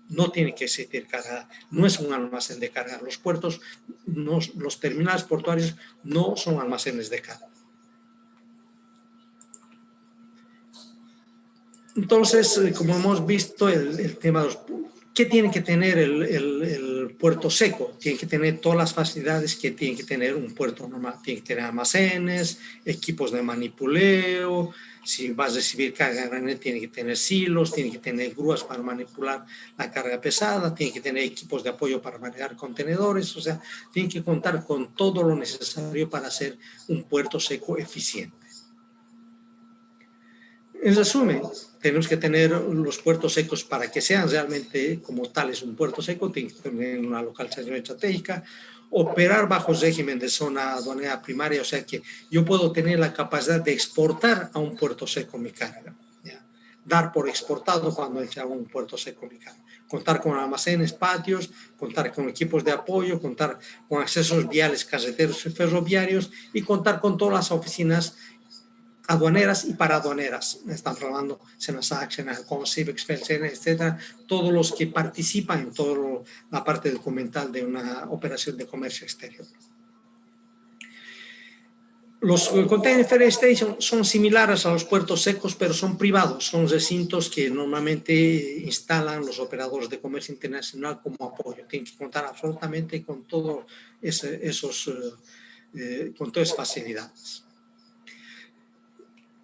No tiene que existir carga, no es un almacén de carga. Los puertos, los terminales portuarios no son almacenes de carga. Entonces, como hemos visto, el tema de los... ¿Qué tiene que tener el puerto seco? Tiene que tener todas las facilidades que tiene que tener un puerto normal. Tiene que tener almacenes, equipos de manipuleo. Si vas a recibir carga grande, tiene que tener silos, tiene que tener grúas para manipular la carga pesada, tiene que tener equipos de apoyo para manejar contenedores. O sea, tiene que contar con todo lo necesario para hacer un puerto seco eficiente. En resumen, tenemos que tener los puertos secos para que sean realmente como tales un puerto seco, tiene que tener una localización estratégica, operar bajo régimen de zona aduanera primaria, o sea que yo puedo tener la capacidad de exportar a un puerto seco mi carga, ¿ya? Dar por exportado cuando se haga un puerto seco mi carga, contar con almacenes, patios, contar con equipos de apoyo, contar con accesos viales, carreteros y ferroviarios y contar con todas las oficinas aduaneras y paraduaneras. Estamos hablando Senasac, Senacom, Cibex, Felsen, etcétera, todos los que participan en toda la parte documental de una operación de comercio exterior. Los container ferry stations son similares a los puertos secos, pero son privados, son recintos que normalmente instalan los operadores de comercio internacional como apoyo. Tienen que contar absolutamente con todas esas facilidades.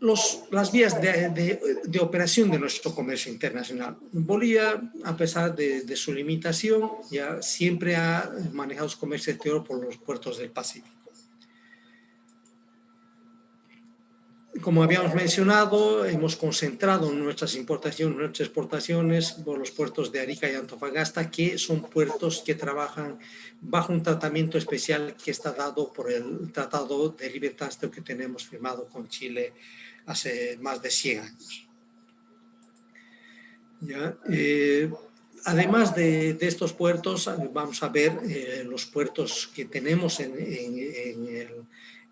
las vías de operación de nuestro comercio internacional. Bolivia, a pesar de su limitación, ya siempre ha manejado su comercio exterior por los puertos del Pacífico. Como habíamos mencionado, hemos concentrado nuestras importaciones, nuestras exportaciones por los puertos de Arica y Antofagasta, que son puertos que trabajan bajo un tratamiento especial que está dado por el Tratado de Libre Tránsito que tenemos firmado con Chile hace más de 100 años. ¿Ya? Además de estos puertos, vamos a ver los puertos que tenemos en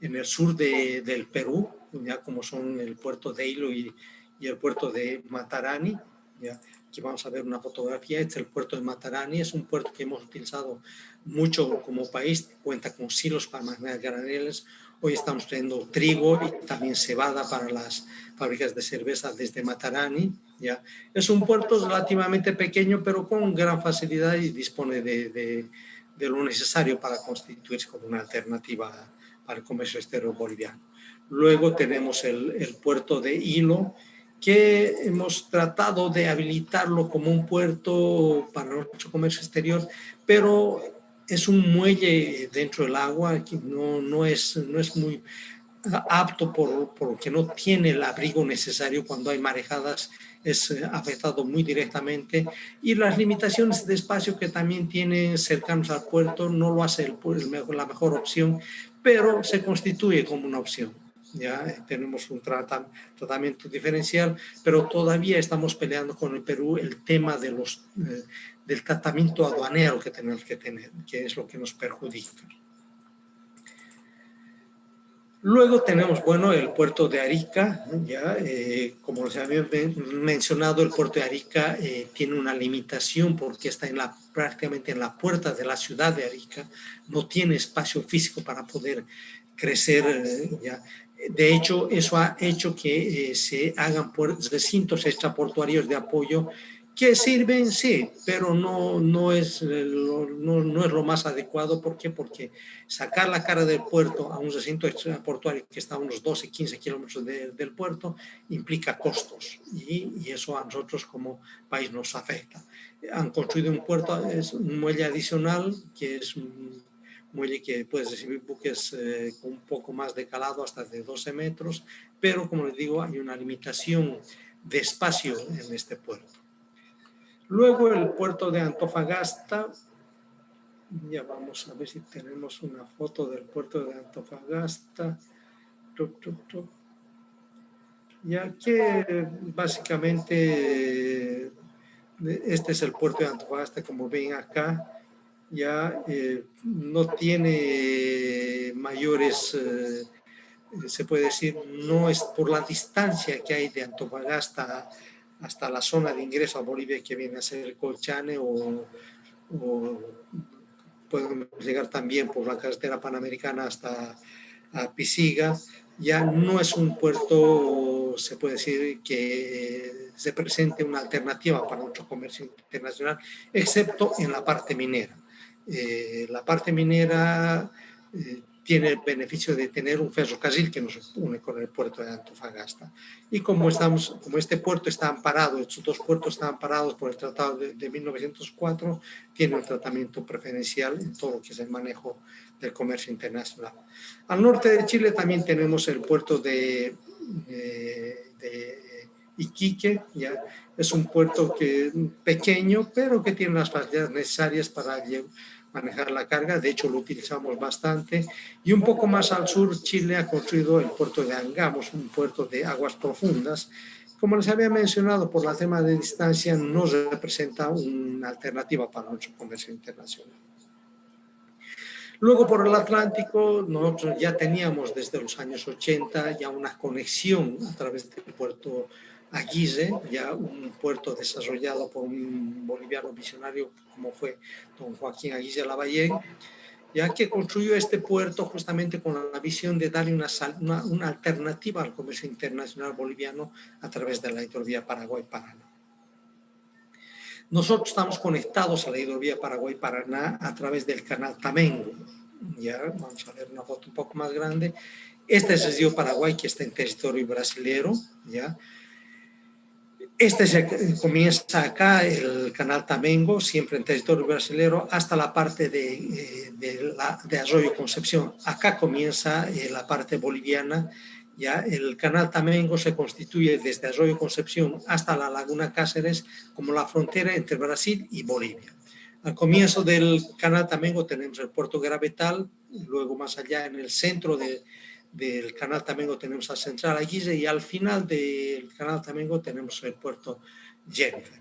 el sur del Perú, ya como son el puerto de Hilo y el puerto de Matarani. ¿Ya? Aquí vamos a ver una fotografía. Este es el puerto de Matarani, es un puerto que hemos utilizado mucho como país, cuenta con silos para almacenar graneles. Hoy estamos trayendo trigo y también cebada para las fábricas de cerveza desde Matarani. ¿Ya? Es un puerto relativamente pequeño, pero con gran facilidad y dispone de lo necesario para constituirse como una alternativa para el comercio exterior boliviano. Luego tenemos el puerto de Hilo, que hemos tratado de habilitarlo como un puerto para nuestro comercio exterior, pero es un muelle dentro del agua que no es muy apto porque no tiene el abrigo necesario cuando hay marejadas, es afectado muy directamente, y las limitaciones de espacio que también tiene cercanos al puerto no lo hace la mejor opción, pero se constituye como una opción. Ya tenemos un tratamiento diferencial, pero todavía estamos peleando con el Perú el tema de del tratamiento aduanero que tenemos que tener, que es lo que nos perjudica. Luego tenemos, bueno, el puerto de Arica, ya, como les había mencionado, el puerto de Arica tiene una limitación porque está prácticamente en la puerta de la ciudad de Arica, no tiene espacio físico para poder crecer, ya. De hecho, eso ha hecho que se hagan recintos extraportuarios de apoyo que sirven, sí, pero no es lo más adecuado. ¿Por qué? Porque sacar la cara del puerto a un recinto extraportuario que está a unos 12, 15 kilómetros del puerto implica costos y eso a nosotros como país nos afecta. Han construido un puerto, es un muelle adicional, que es un muelle que puede recibir buques con un poco más de calado, hasta de 12 metros, pero como les digo, hay una limitación de espacio en este puerto. Luego el puerto de Antofagasta, ya vamos a ver si tenemos una foto del puerto de Antofagasta. Ya que básicamente este es el puerto de Antofagasta, como ven acá, ya no tiene mayores, se puede decir, no es por la distancia que hay de Antofagasta hasta la zona de ingreso a Bolivia, que viene a ser el Colchane, o pueden llegar también por la carretera panamericana hasta Pisiga. Ya no es un puerto, se puede decir, que se presente una alternativa para nuestro comercio internacional, excepto en la parte minera. La parte minera tiene el beneficio de tener un ferrocarril que nos une con el puerto de Antofagasta. Y como este puerto está amparado, estos dos puertos están amparados por el Tratado de 1904, tiene un tratamiento preferencial en todo lo que es el manejo del comercio internacional. Al norte de Chile también tenemos el puerto de Iquique, ya es un puerto pequeño, pero que tiene las facilidades necesarias para manejar la carga. De hecho, lo utilizamos bastante. Y un poco más al sur, Chile ha construido el puerto de Angamos, un puerto de aguas profundas. Como les había mencionado, por la tema de distancia, no representa una alternativa para nuestro comercio internacional. Luego, por el Atlántico, nosotros ya teníamos desde los años 80 ya una conexión a través del puerto Aguirre, ya un puerto desarrollado por un boliviano visionario como fue don Joaquín Aguirre Lavallén, ya que construyó este puerto justamente con la visión de darle una alternativa al comercio internacional boliviano a través de la hidrovía Paraguay-Paraná. Nosotros estamos conectados a la hidrovía Paraguay-Paraná a través del canal Tamengo. Ya vamos a ver una foto un poco más grande. Este es el río Paraguay que está en territorio brasilero, ¿ya? Comienza acá el canal Tamengo, siempre en territorio brasilero, hasta la parte de Arroyo Concepción. Acá comienza la parte boliviana. Ya el canal Tamengo se constituye desde Arroyo Concepción hasta la Laguna Cáceres como la frontera entre Brasil y Bolivia. Al comienzo del canal Tamengo tenemos el puerto Gravetal, luego más allá en el centro del canal Tamengo tenemos la central Aguirre y al final del canal Tamengo tenemos el puerto Jennifer.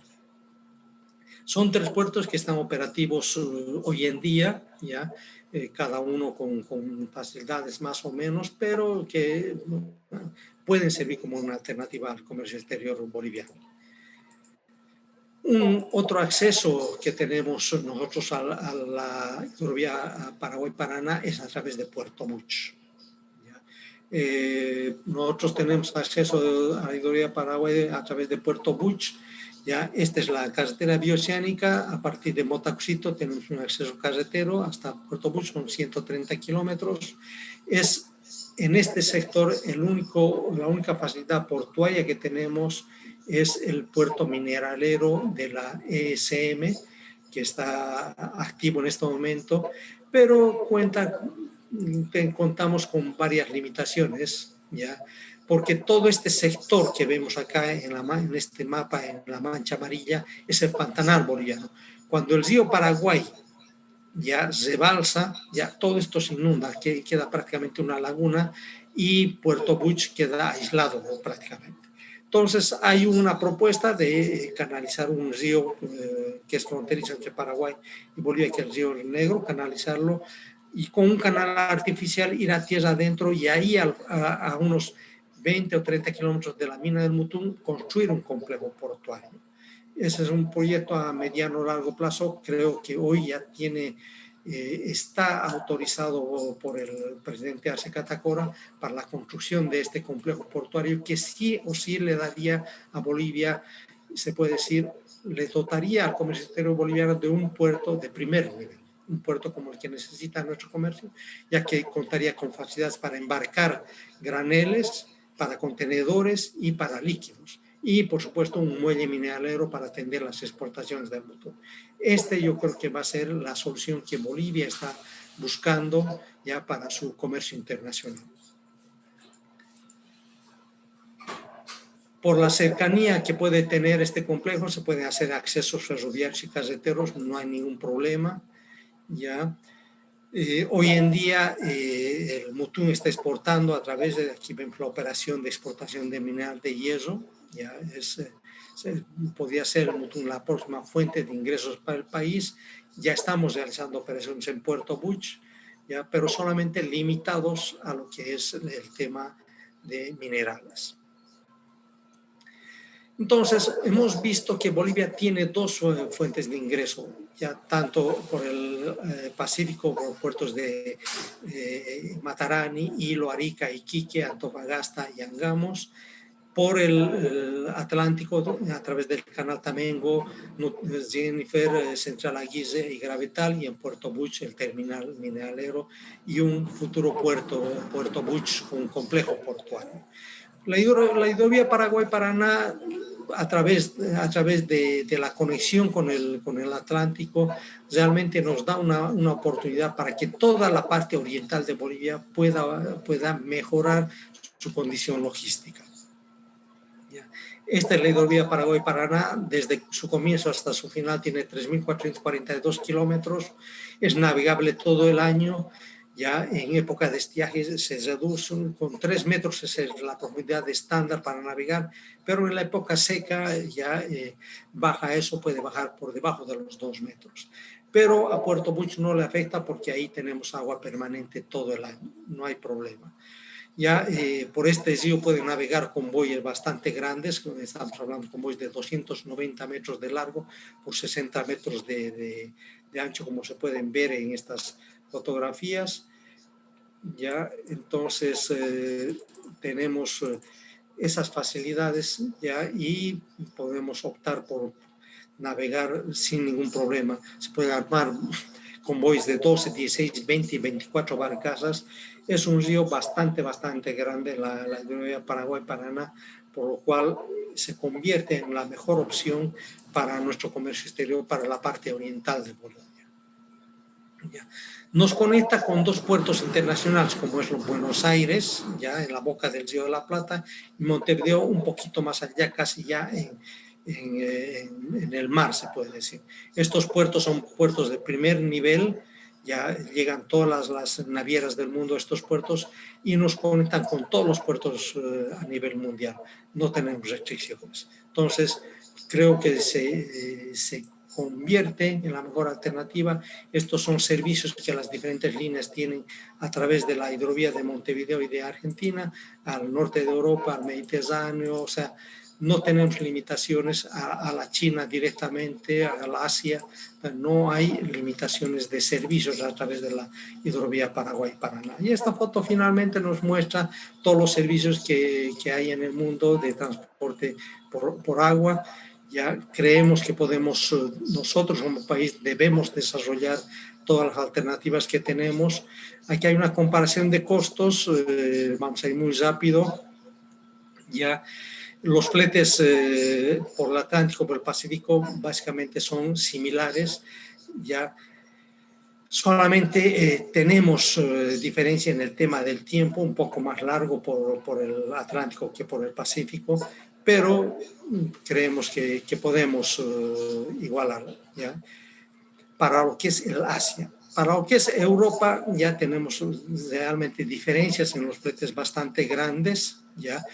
Son 3 puertos que están operativos hoy en día, ya, cada uno con facilidades más o menos, pero que pueden servir como una alternativa al comercio exterior boliviano. Otro acceso que tenemos nosotros a la hidrovía Paraguay-Paraná es a través de Puerto Buch. Nosotros tenemos acceso a la hidrovía Paraguay a través de Puerto Buch. ¿Ya? Esta es la carretera bioceánica. A partir de Motaxito tenemos un acceso carretero hasta Puerto Buch, son 130 kilómetros. Es en este sector la única facilidad portuaria que tenemos es el puerto mineralero de la ESM, que está activo en este momento, pero contamos con varias limitaciones, ¿ya? Porque todo este sector que vemos acá en este mapa, en la mancha amarilla, es el Pantanal boliviano. Cuando el río Paraguay ya rebalsa, ya todo esto se inunda, queda prácticamente una laguna y Puerto Buch queda aislado prácticamente. Entonces hay una propuesta de canalizar un río que es fronterizo entre Paraguay y Bolivia, que es el río Negro, canalizarlo y con un canal artificial ir a tierra adentro y ahí a unos 20 o 30 kilómetros de la mina del Mutún construir un complejo portuario. Ese es un proyecto a mediano o largo plazo, creo que hoy ya está autorizado por el presidente Arce Catacora para la construcción de este complejo portuario que sí o sí le daría a Bolivia, se puede decir, le dotaría al comercio exterior boliviano de un puerto de primer nivel, un puerto como el que necesita nuestro comercio, ya que contaría con facilidades para embarcar graneles, para contenedores y para líquidos. Y, por supuesto, un muelle mineralero para atender las exportaciones del mundo. Yo creo que va a ser la solución que Bolivia está buscando ya para su comercio internacional. Por la cercanía que puede tener este complejo, se pueden hacer accesos ferroviarios y carreteros, no hay ningún problema. ¿Ya? Hoy en día el Mutún está exportando a través de, aquí vemos la operación de exportación de mineral de hierro, ya podría ser el Mutún la próxima fuente de ingresos para el país. Ya estamos realizando operaciones en Puerto Buch, ya, pero solamente limitados a lo que es el tema de minerales. Entonces, hemos visto que Bolivia tiene 2 fuentes de ingreso, ya tanto por el Pacífico, por puertos de Matarani, Hilo, Arica, Iquique, Antofagasta y Angamos, por el Atlántico a través del canal Tamengo, Jennifer, Central Aguirre y Gravetal, y en Puerto Buch el terminal mineralero y un futuro Puerto Buch con un complejo portuario. La hidrovía Paraguay-Paraná, a través de la conexión con el Atlántico, realmente nos da una oportunidad para que toda la parte oriental de Bolivia pueda mejorar su condición logística. Esta es la hidrovía Paraguay-Paraná, desde su comienzo hasta su final tiene 3.442 kilómetros, es navegable todo el año. Ya en época de estiaje se reduce con 3 metros, es la profundidad estándar para navegar, pero en la época seca ya baja eso, puede bajar por debajo de los 2 metros. Pero a Puerto Buch no le afecta porque ahí tenemos agua permanente todo el año, no hay problema. Ya por este río pueden navegar convoyes bastante grandes, estamos hablando de convoyes de 290 metros de largo por 60 metros de ancho, como se pueden ver en estas fotografías. Ya entonces tenemos esas facilidades ya, y podemos optar por navegar sin ningún problema. Se puede armar convoyes de 12, 16, 20 y 24 barcazas. Es un río bastante grande, la hidrovía Paraguay-Paraná, por lo cual se convierte en la mejor opción para nuestro comercio exterior, para la parte oriental de Bolivia. Ya. Nos conecta con dos puertos internacionales, como es los Buenos Aires, ya en la boca del Río de la Plata, y Montevideo un poquito más allá, casi ya en el mar, se puede decir. Estos puertos son puertos de primer nivel, ya llegan todas las navieras del mundo a estos puertos y nos conectan con todos los puertos a nivel mundial. No tenemos restricciones. Entonces, creo que se convierte en la mejor alternativa. Estos son servicios que las diferentes líneas tienen a través de la hidrovía de Montevideo y de Argentina, al norte de Europa, al Mediterráneo, o sea, no tenemos limitaciones a la China directamente, a la Asia, no hay limitaciones de servicios a través de la hidrovía Paraguay-Paraná. Y esta foto finalmente nos muestra todos los servicios que hay en el mundo de transporte por agua. Ya creemos que podemos, nosotros como país debemos desarrollar todas las alternativas que tenemos. Aquí hay una comparación de costos, vamos a ir muy rápido. Ya los fletes por el Atlántico, por el Pacífico, básicamente son similares. Ya solamente tenemos diferencia en el tema del tiempo, un poco más largo por el Atlántico que por el Pacífico, pero creemos que podemos igualar, ¿ya? Para lo que es el Asia. Para lo que es Europa, ya tenemos realmente diferencias en los fletes bastante grandes, ¿ya?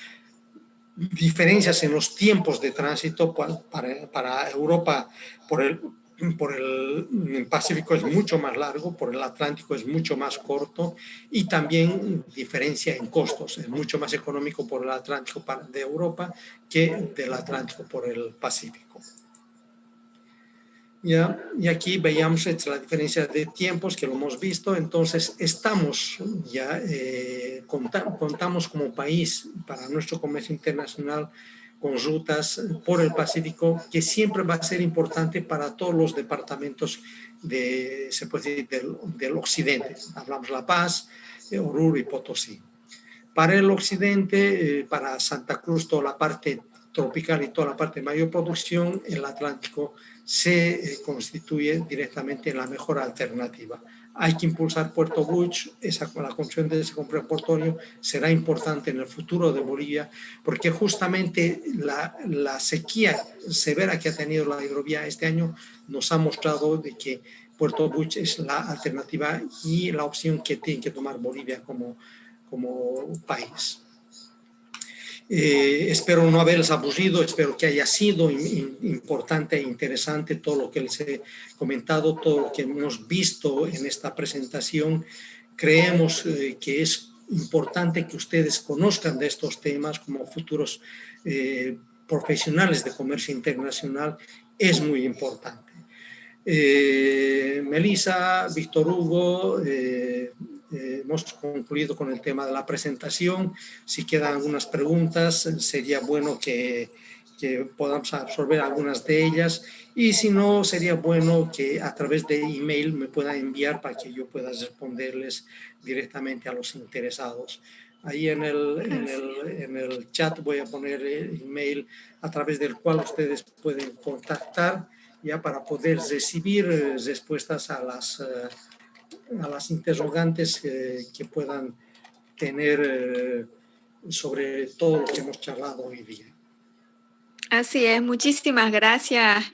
Diferencias en los tiempos de tránsito para Europa por el Pacífico es mucho más largo, por el Atlántico es mucho más corto y también diferencia en costos, es mucho más económico por el Atlántico de Europa que del Atlántico por el Pacífico. ¿Ya? Y aquí veíamos la diferencia de tiempos que lo hemos visto, entonces estamos ya, contamos como país para nuestro comercio internacional con rutas por el Pacífico que siempre va a ser importante para todos los departamentos se puede decir, del occidente. Hablamos La Paz, Oruro y Potosí. Para el occidente, para Santa Cruz, toda la parte tropical y toda la parte de mayor producción, el Atlántico se constituye directamente en la mejor alternativa. Hay que impulsar Puerto Buch, la construcción de ese complejo portuario será importante en el futuro de Bolivia, porque justamente la sequía severa que ha tenido la hidrovía este año nos ha mostrado de que Puerto Buch es la alternativa y la opción que tiene que tomar Bolivia como país. Espero no haberles aburrido, espero que haya sido importante e interesante todo lo que les he comentado, todo lo que hemos visto en esta presentación. Creemos que es importante que ustedes conozcan de estos temas como futuros profesionales de comercio internacional, es muy importante. Melissa, Víctor Hugo, hemos concluido con el tema de la presentación. Si quedan algunas preguntas, sería bueno que podamos absorber algunas de ellas, y si no, sería bueno que a través de email me puedan enviar para que yo pueda responderles directamente a los interesados. Ahí en el chat voy a poner el email a través del cual ustedes pueden contactar ya para poder recibir respuestas a las interrogantes que puedan tener sobre todo lo que hemos charlado hoy día. Así es, muchísimas gracias,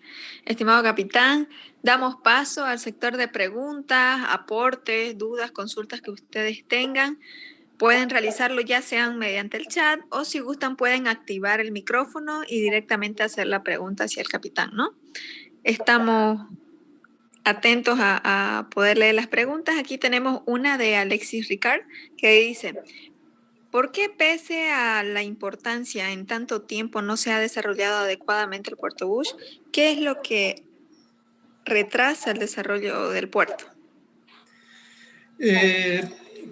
estimado capitán. Damos paso al sector de preguntas, aportes, dudas, consultas que ustedes tengan. Pueden realizarlo ya sean mediante el chat o si gustan pueden activar el micrófono y directamente hacer la pregunta hacia el capitán, ¿no? Estamos atentos a poder leer las preguntas. Aquí tenemos una de Alexis Ricard que dice: ¿por qué pese a la importancia en tanto tiempo no se ha desarrollado adecuadamente el puerto Buch? ¿Qué es lo que retrasa el desarrollo del puerto?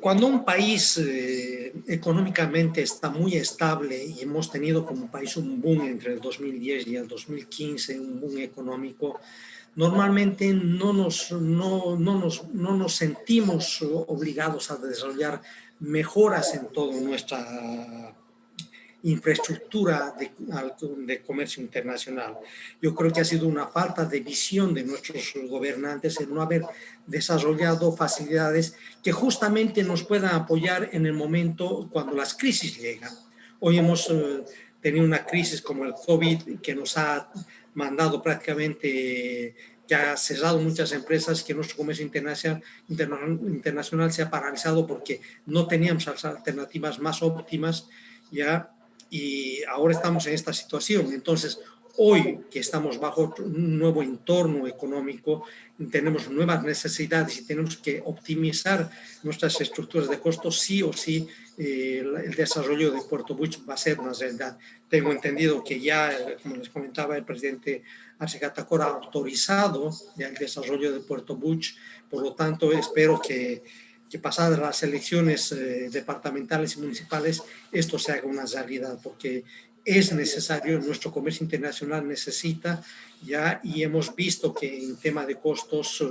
Cuando un país económicamente está muy estable, y hemos tenido como país un boom entre el 2010 y el 2015, un boom económico, normalmente no nos sentimos obligados a desarrollar mejoras en toda nuestra infraestructura de comercio internacional. Yo creo que ha sido una falta de visión de nuestros gobernantes el no haber desarrollado facilidades que justamente nos puedan apoyar en el momento cuando las crisis llegan. Hoy hemos tenido una crisis como el COVID que nos ha mandado prácticamente, que ha cerrado muchas empresas, que nuestro comercio internacional se ha paralizado porque no teníamos las alternativas más óptimas, ya, y ahora estamos en esta situación. Entonces, hoy que estamos bajo un nuevo entorno económico, tenemos nuevas necesidades y tenemos que optimizar nuestras estructuras de costos, sí o sí, el desarrollo de Puerto Buch va a ser una realidad. Tengo entendido que ya, como les comentaba, el presidente Arce Catacora ha autorizado ya el desarrollo de Puerto Buch, por lo tanto espero que pasadas las elecciones departamentales y municipales, esto se haga una realidad, porque es necesario, nuestro comercio internacional necesita ya, y hemos visto que en tema de costos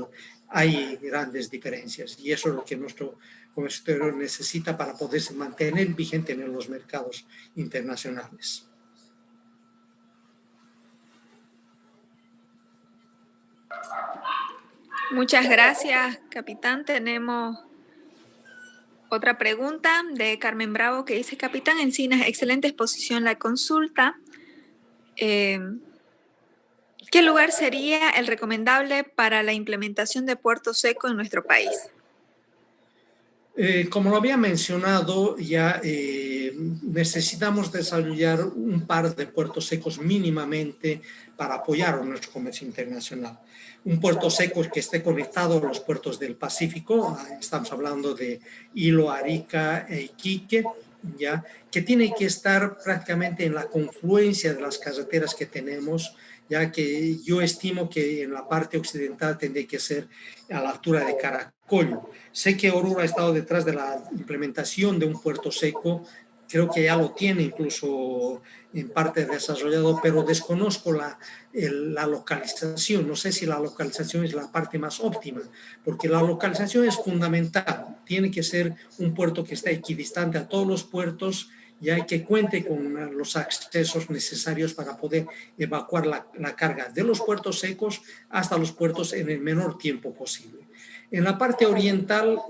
hay grandes diferencias, y eso es lo que nuestro comercio exterior necesita para poderse mantener vigente en los mercados internacionales. Muchas gracias, capitán. Tenemos otra pregunta de Carmen Bravo que dice: Capitán Encinas, excelente exposición la consulta. ¿Qué lugar sería el recomendable para la implementación de puerto seco en nuestro país? Como lo había mencionado, ya necesitamos desarrollar un par de puertos secos mínimamente para apoyar a nuestro comercio internacional. Un puerto seco que esté conectado a los puertos del Pacífico, estamos hablando de Hilo, Arica e Iquique, ya, que tiene que estar prácticamente en la confluencia de las carreteras que tenemos, ya que yo estimo que en la parte occidental tendría que ser a la altura de Caracollo. Sé que Oruro ha estado detrás de la implementación de un puerto seco, creo que ya lo tiene incluso en parte desarrollado, pero desconozco la localización. No sé si la localización es la parte más óptima, porque la localización es fundamental. Tiene que ser un puerto que esté equidistante a todos los puertos y hay que cuente con los accesos necesarios para poder evacuar la carga de los puertos secos hasta los puertos en el menor tiempo posible. En la parte oriental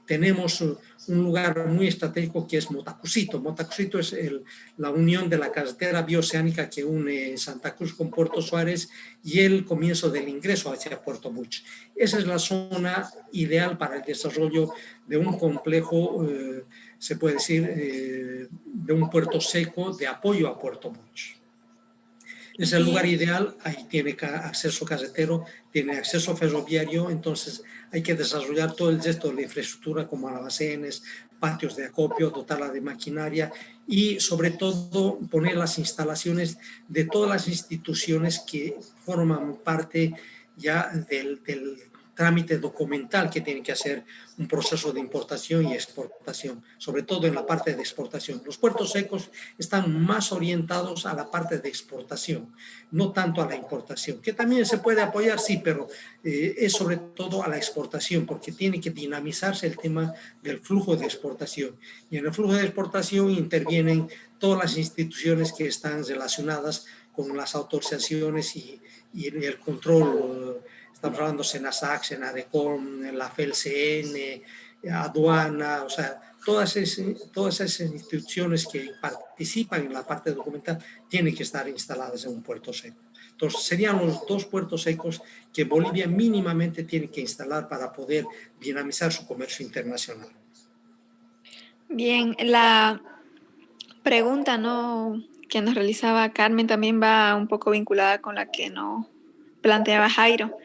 tenemos un lugar muy estratégico que es Motacuzito. Motacuzito es la unión de la carretera bioceánica que une Santa Cruz con Puerto Suárez y el comienzo del ingreso hacia Puerto Buch. Esa es la zona ideal para el desarrollo de un complejo, se puede decir, de un puerto seco de apoyo a Puerto Buch. Es el lugar ideal, ahí tiene acceso carretero, tiene acceso ferroviario, entonces hay que desarrollar todo el resto de la infraestructura como almacenes, patios de acopio, dotarla de maquinaria y sobre todo poner las instalaciones de todas las instituciones que forman parte ya del trámite documental que tiene que hacer un proceso de importación y exportación, sobre todo en la parte de exportación. Los puertos secos están más orientados a la parte de exportación, no tanto a la importación, que también se puede apoyar, sí, pero es sobre todo a la exportación, porque tiene que dinamizarse el tema del flujo de exportación. Y en el flujo de exportación intervienen todas las instituciones que están relacionadas con las autorizaciones y el control. Estamos hablando de Senasac, Senadecom, la FELCN, aduana, o sea, todas esas instituciones que participan en la parte documental tienen que estar instaladas en un puerto seco. Entonces, serían los dos puertos secos que Bolivia mínimamente tiene que instalar para poder dinamizar su comercio internacional. Bien, la pregunta que nos realizaba Carmen también va un poco vinculada con la que nos planteaba Jairo.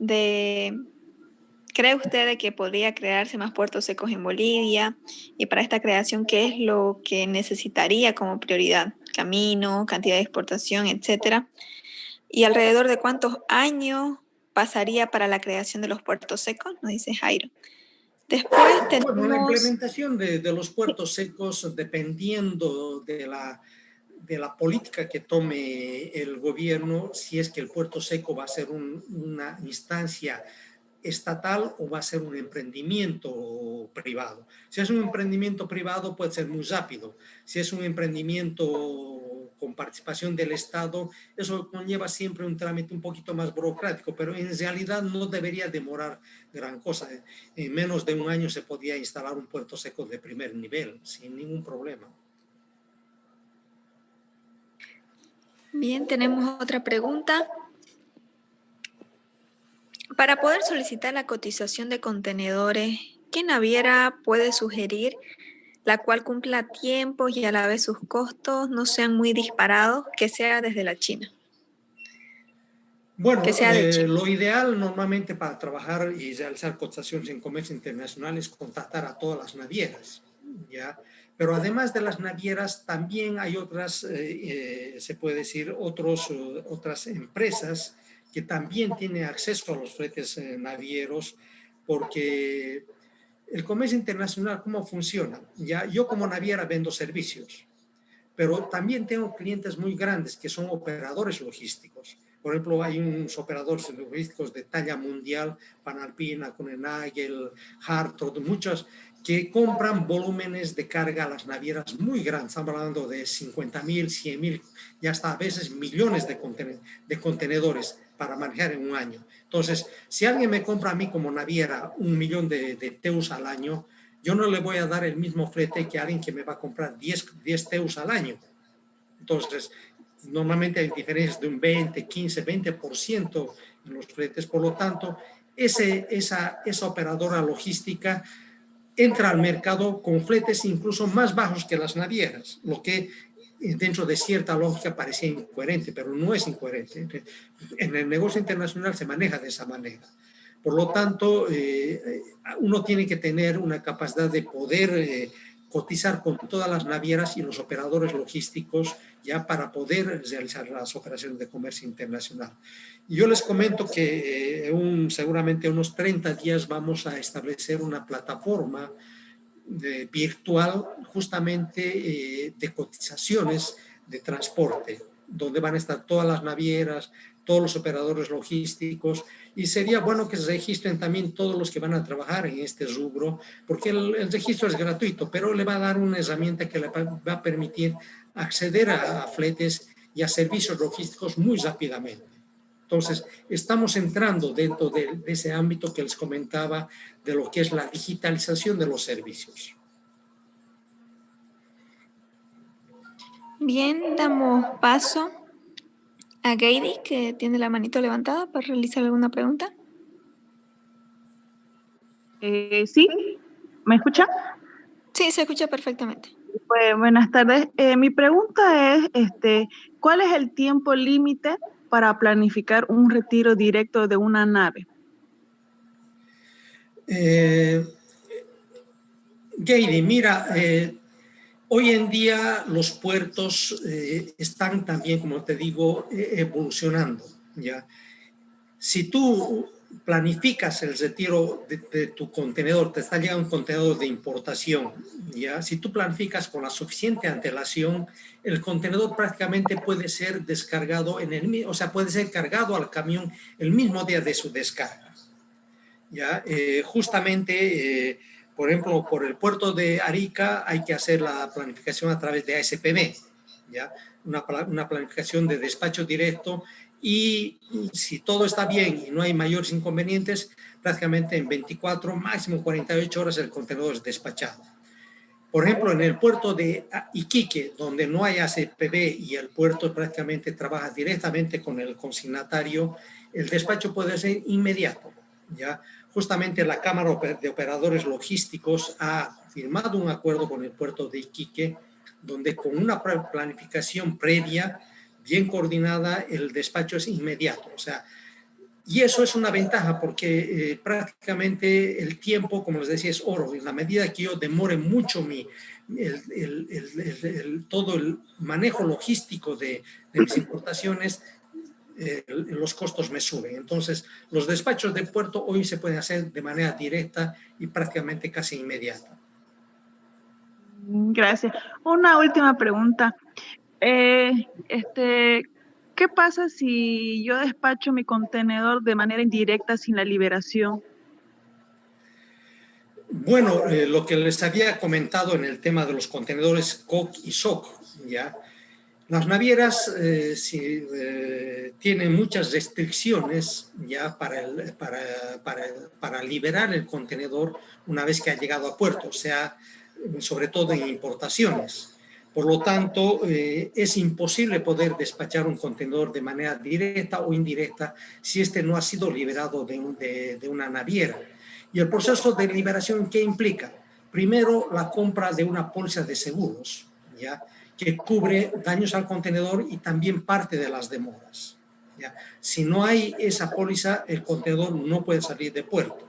¿Cree usted de que podría crearse más puertos secos en Bolivia? Y para esta creación, ¿qué es lo que necesitaría como prioridad? Camino, cantidad de exportación, etcétera. ¿Y alrededor de cuántos años pasaría para la creación de los puertos secos? Nos dice Jairo. Después tenemos... Bueno, la implementación de los puertos secos, dependiendo de la política que tome el gobierno, si es que el puerto seco va a ser una instancia estatal o va a ser un emprendimiento privado. Si es un emprendimiento privado puede ser muy rápido. Si es un emprendimiento con participación del Estado, eso conlleva siempre un trámite un poquito más burocrático, pero en realidad no debería demorar gran cosa. En menos de un año se podía instalar un puerto seco de primer nivel sin ningún problema. Bien, tenemos otra pregunta. Para poder solicitar la cotización de contenedores, ¿qué naviera puede sugerir la cual cumpla tiempos y a la vez sus costos no sean muy disparados, que sea desde la China? Bueno, Que sea de China. lo ideal normalmente para trabajar y realizar cotizaciones en comercio internacional es contactar a todas las navieras, ¿ya? Pero además de las navieras, también hay otras, se puede decir, otras empresas que también tienen acceso a los fletes navieros, porque el comercio internacional, ¿cómo funciona? ¿Ya? Yo como naviera vendo servicios, pero también tengo clientes muy grandes que son operadores logísticos. Por ejemplo, hay unos operadores logísticos de talla mundial, Panalpina, Coronel, Hartrod, muchos que compran volúmenes de carga a las navieras muy grandes. Estamos hablando de 50.000, 100.000, y hasta a veces millones de contenedores para manejar en un año. Entonces, si alguien me compra a mí como naviera 1.000.000 de TEUs al año, yo no le voy a dar el mismo flete que a alguien que me va a comprar 10 TEUs al año. Entonces, normalmente hay diferencias de un 20, 15, 20% en los fletes. Por lo tanto, esa operadora logística entra al mercado con fletes incluso más bajos que las navieras, lo que dentro de cierta lógica parecía incoherente, pero no es incoherente. En el negocio internacional se maneja de esa manera. Por lo tanto, uno tiene que tener una capacidad de poder cotizar con todas las navieras y los operadores logísticos ya para poder realizar las operaciones de comercio internacional. Y yo les comento que seguramente unos 30 días vamos a establecer una plataforma virtual justamente de cotizaciones de transporte, donde van a estar todas las navieras, todos los operadores logísticos, y sería bueno que se registren también todos los que van a trabajar en este rubro, porque el registro es gratuito, pero le va a dar una herramienta que le va a permitir acceder a fletes y a servicios logísticos muy rápidamente. Entonces, estamos entrando dentro de ese ámbito que les comentaba de lo que es la digitalización de los servicios. Bien, damos paso a Gady, que tiene la manito levantada para realizar alguna pregunta. Sí, ¿me escucha? Sí, se escucha perfectamente. Pues, buenas tardes. Mi pregunta es, ¿cuál es el tiempo límite para planificar un retiro directo de una nave? Gady, mira, hoy en día los puertos están también, como te digo, evolucionando, ¿ya? Si tú planificas el retiro de tu contenedor, te está llegando un contenedor de importación, ¿ya? Si tú planificas con la suficiente antelación, el contenedor prácticamente puede ser descargado o sea, puede ser cargado al camión el mismo día de su descarga, ¿ya? Justamente, por ejemplo, por el puerto de Arica hay que hacer la planificación a través de ASPB, ¿ya? Una planificación de despacho directo, y si todo está bien y no hay mayores inconvenientes, prácticamente en 24, máximo 48 horas el contenedor es despachado. Por ejemplo, en el puerto de Iquique, donde no hay ASPB y el puerto prácticamente trabaja directamente con el consignatario, el despacho puede ser inmediato, ¿ya? Justamente la Cámara de Operadores Logísticos ha firmado un acuerdo con el puerto de Iquique, donde con una planificación previa, bien coordinada, el despacho es inmediato. O sea, y eso es una ventaja porque prácticamente el tiempo, como les decía, es oro. En la medida que yo demore mucho todo el manejo logístico de mis importaciones, los costos me suben. Entonces, los despachos de puerto hoy se pueden hacer de manera directa y prácticamente casi inmediata. Gracias. Una última pregunta. Eh, este, ¿Qué pasa si yo despacho mi contenedor de manera indirecta sin la liberación? Bueno, lo que les había comentado en el tema de los contenedores COC y SOC, ¿ya? Las navieras tienen muchas restricciones ya para liberar el contenedor una vez que ha llegado a puerto, o sea, sobre todo en importaciones. Por lo tanto, es imposible poder despachar un contenedor de manera directa o indirecta si este no ha sido liberado de una naviera. Y el proceso de liberación, ¿qué implica? Primero, la compra de una póliza de seguros, ¿ya?, que cubre daños al contenedor y también parte de las demoras, ¿ya? Si no hay esa póliza, el contenedor no puede salir de puerto.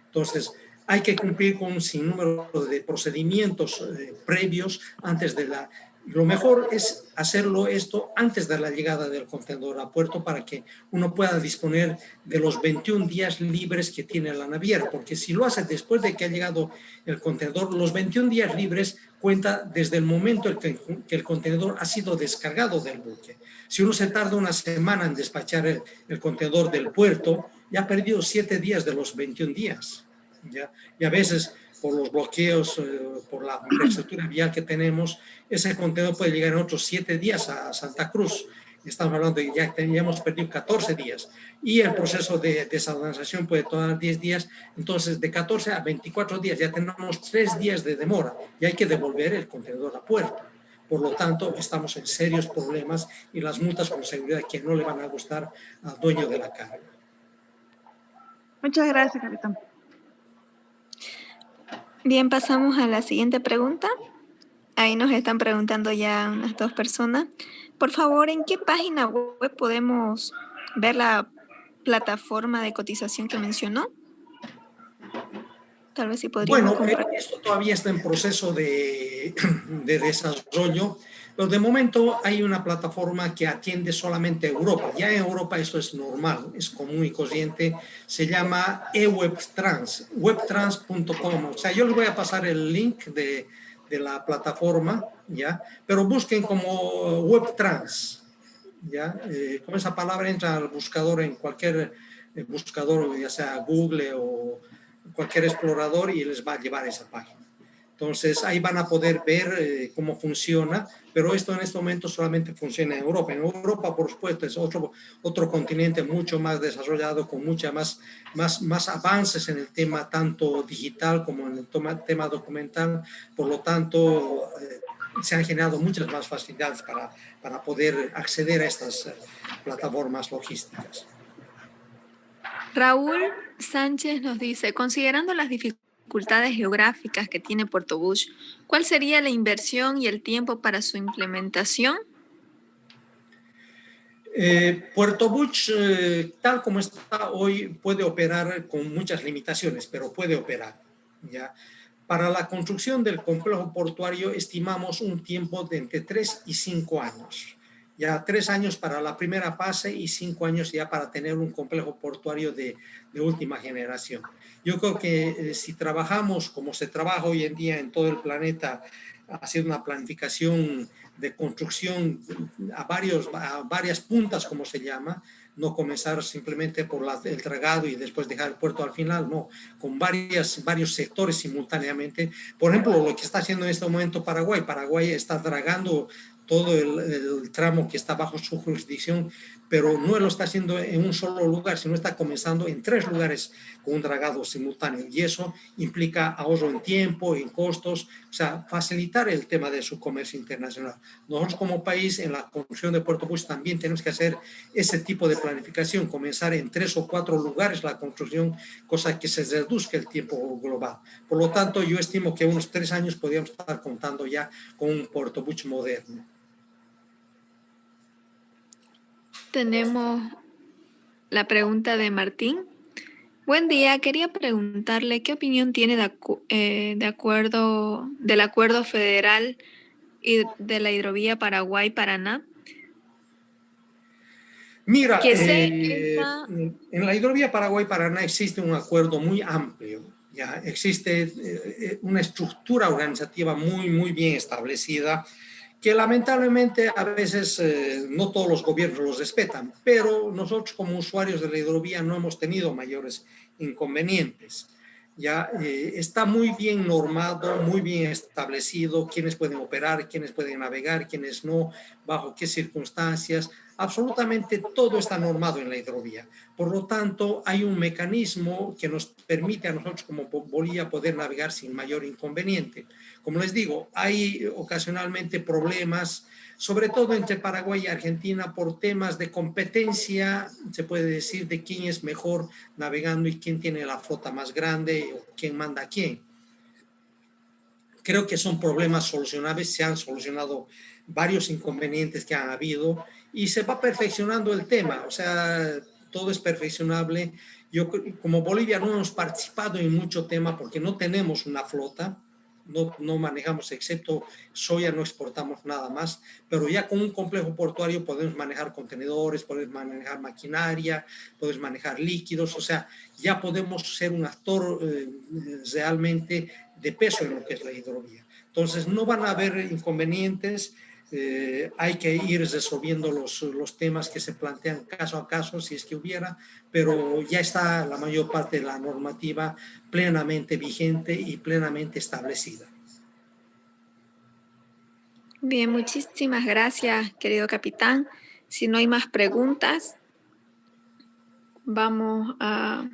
Entonces, hay que cumplir con un sinnúmero de procedimientos previos antes de la... Lo mejor es hacerlo esto antes de la llegada del contenedor a puerto para que uno pueda disponer de los 21 días libres que tiene la naviera, porque si lo hace después de que ha llegado el contenedor, los 21 días libres cuenta desde el momento en que el contenedor ha sido descargado del buque. Si uno se tarda una semana en despachar el contenedor del puerto, ya ha perdido 7 días de los 21 días. ¿Ya? Y a veces, por los bloqueos, por la infraestructura vial que tenemos, ese contenedor puede llegar en otros 7 días a Santa Cruz. Estamos hablando de que ya hemos perdido 14 días. Y el proceso de desalinización puede tomar 10 días. Entonces, de 14 a 24 días ya tenemos 3 días de demora y hay que devolver el contenedor a puerto. Por lo tanto, estamos en serios problemas y las multas con seguridad que no le van a gustar al dueño de la carga. Muchas gracias, capitán. Bien, pasamos a la siguiente pregunta. Ahí nos están preguntando ya unas 2 personas. Por favor, ¿en qué página web podemos ver la plataforma de cotización que mencionó? Tal vez si podríamos Bueno, compartir. esto todavía está en proceso de desarrollo, pero de momento hay una plataforma que atiende solamente a Europa. Ya en Europa esto es normal, es común y corriente. Se llama eWebTrans, webtrans.com. O sea, yo les voy a pasar el link de la plataforma, ¿ya? Pero busquen como WebTrans, ¿ya? Con esa palabra entra al buscador en cualquier buscador, ya sea Google o cualquier explorador, y les va a llevar a esa página. Entonces, ahí van a poder ver cómo funciona, pero esto en este momento solamente funciona en Europa. En Europa, por supuesto, es otro continente mucho más desarrollado, con más avances en el tema tanto digital como en el tema documental. Por lo tanto, se han generado muchas más facilidades para poder acceder a estas plataformas logísticas. Raúl Sánchez nos dice, considerando las dificultades geográficas que tiene Puerto Bush, ¿cuál sería la inversión y el tiempo para su implementación? Puerto Bush, tal como está hoy, puede operar con muchas limitaciones, pero puede operar, ¿ya? Para la construcción del complejo portuario estimamos un tiempo de entre 3 y 5 años. Ya 3 años para la primera fase y 5 años ya para tener un complejo portuario de última generación. Yo creo que si trabajamos como se trabaja hoy en día en todo el planeta, haciendo una planificación de construcción a varias puntas, como se llama, no comenzar simplemente por el dragado y después dejar el puerto al final, no, con varios sectores simultáneamente. Por ejemplo, lo que está haciendo en este momento Paraguay. Paraguay está dragando todo el tramo que está bajo su jurisdicción, pero no lo está haciendo en un solo lugar, sino está comenzando en 3 lugares con un dragado simultáneo, y eso implica ahorro en tiempo, en costos, o sea, facilitar el tema de su comercio internacional. Nosotros como país en la construcción de Puerto Bush también tenemos que hacer ese tipo de planificación, comenzar en 3 o 4 lugares la construcción, cosa que se reduzca el tiempo global. Por lo tanto, yo estimo que unos 3 años podríamos estar contando ya con un Puerto Bush moderno. Tenemos la pregunta de Martín. Buen día, quería preguntarle qué opinión tiene del acuerdo federal y de la hidrovía Paraguay-Paraná. Mira, en la hidrovía Paraguay-Paraná existe un acuerdo muy amplio, ya existe una estructura organizativa muy bien establecida, que lamentablemente a veces no todos los gobiernos los respetan, pero nosotros como usuarios de la hidrovía no hemos tenido mayores inconvenientes. Ya está muy bien normado, muy bien establecido quiénes pueden operar, quiénes pueden navegar, quiénes no, bajo qué circunstancias. Absolutamente todo está normado en la hidrovía. Por lo tanto, hay un mecanismo que nos permite a nosotros como Bolivia poder navegar sin mayor inconveniente. Como les digo, hay ocasionalmente problemas, sobre todo entre Paraguay y Argentina, por temas de competencia, se puede decir, de quién es mejor navegando y quién tiene la flota más grande o quién manda a quién. Creo que son problemas solucionables, se han solucionado varios inconvenientes que han habido y se va perfeccionando el tema, o sea, todo es perfeccionable. Yo, como Bolivia, no hemos participado en mucho tema porque no tenemos una flota, no manejamos, excepto soya, no exportamos nada más, pero ya con un complejo portuario podemos manejar contenedores, podemos manejar maquinaria, podemos manejar líquidos, o sea, ya podemos ser un actor realmente de peso en lo que es la hidrovía. Entonces, no van a haber inconvenientes, hay que ir resolviendo los temas que se plantean caso a caso, si es que hubiera, pero ya está la mayor parte de la normativa plenamente vigente y plenamente establecida. Bien, muchísimas gracias, querido capitán. Si no hay más preguntas, vamos a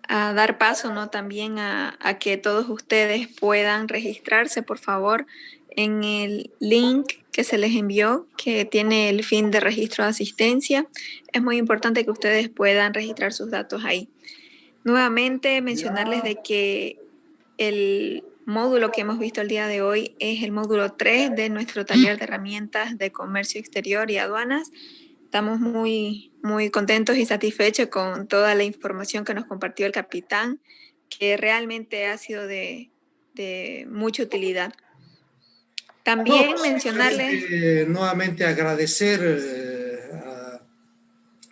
dar paso, ¿no? También a que todos ustedes puedan registrarse, por favor, en el link que se les envió, que tiene el fin de registro de asistencia. Es muy importante que ustedes puedan registrar sus datos ahí. Nuevamente, mencionarles de que el módulo que hemos visto el día de hoy es el módulo 3 de nuestro taller de herramientas de comercio exterior y aduanas. Estamos muy contentos y satisfechos con toda la información que nos compartió el capitán, que realmente ha sido de mucha utilidad. También No, mencionarles... nuevamente agradecer a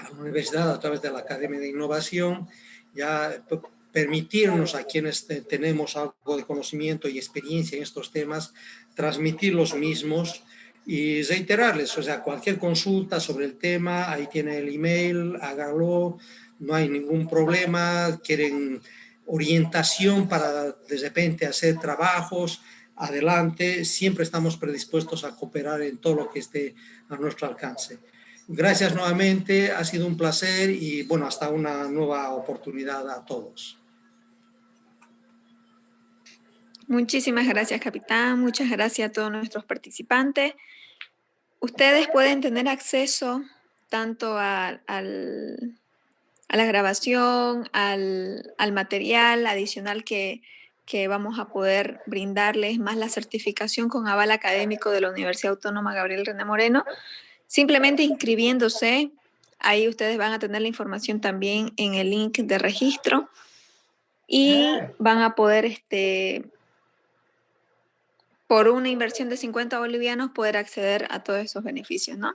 la universidad a través de la Academia de Innovación, ya permitirnos a quienes tenemos algo de conocimiento y experiencia en estos temas, transmitir los mismos y reiterarles, o sea, cualquier consulta sobre el tema, ahí tiene el email, hágalo, no hay ningún problema, quieren orientación para de repente hacer trabajos, adelante, siempre estamos predispuestos a cooperar en todo lo que esté a nuestro alcance. Gracias nuevamente, ha sido un placer y bueno, hasta una nueva oportunidad a todos. Muchísimas gracias, capitán. Muchas gracias a todos nuestros participantes. Ustedes pueden tener acceso tanto a la grabación, al material adicional que vamos a poder brindarles, más la certificación con aval académico de la Universidad Autónoma Gabriel René Moreno, simplemente inscribiéndose. Ahí ustedes van a tener la información también en el link de registro y van a poder, por una inversión de 50 bolivianos, poder acceder a todos esos beneficios, ¿no?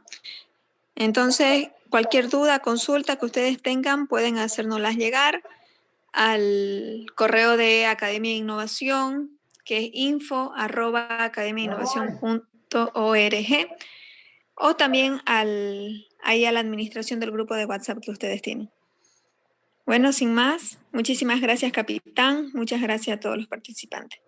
Entonces, cualquier duda, consulta que ustedes tengan, pueden hacérnoslas llegar al correo de Academia de Innovación, que es info@academiainnovacion.org, o también ahí a la administración del grupo de WhatsApp que ustedes tienen. Bueno, sin más, muchísimas gracias, capitán. Muchas gracias a todos los participantes.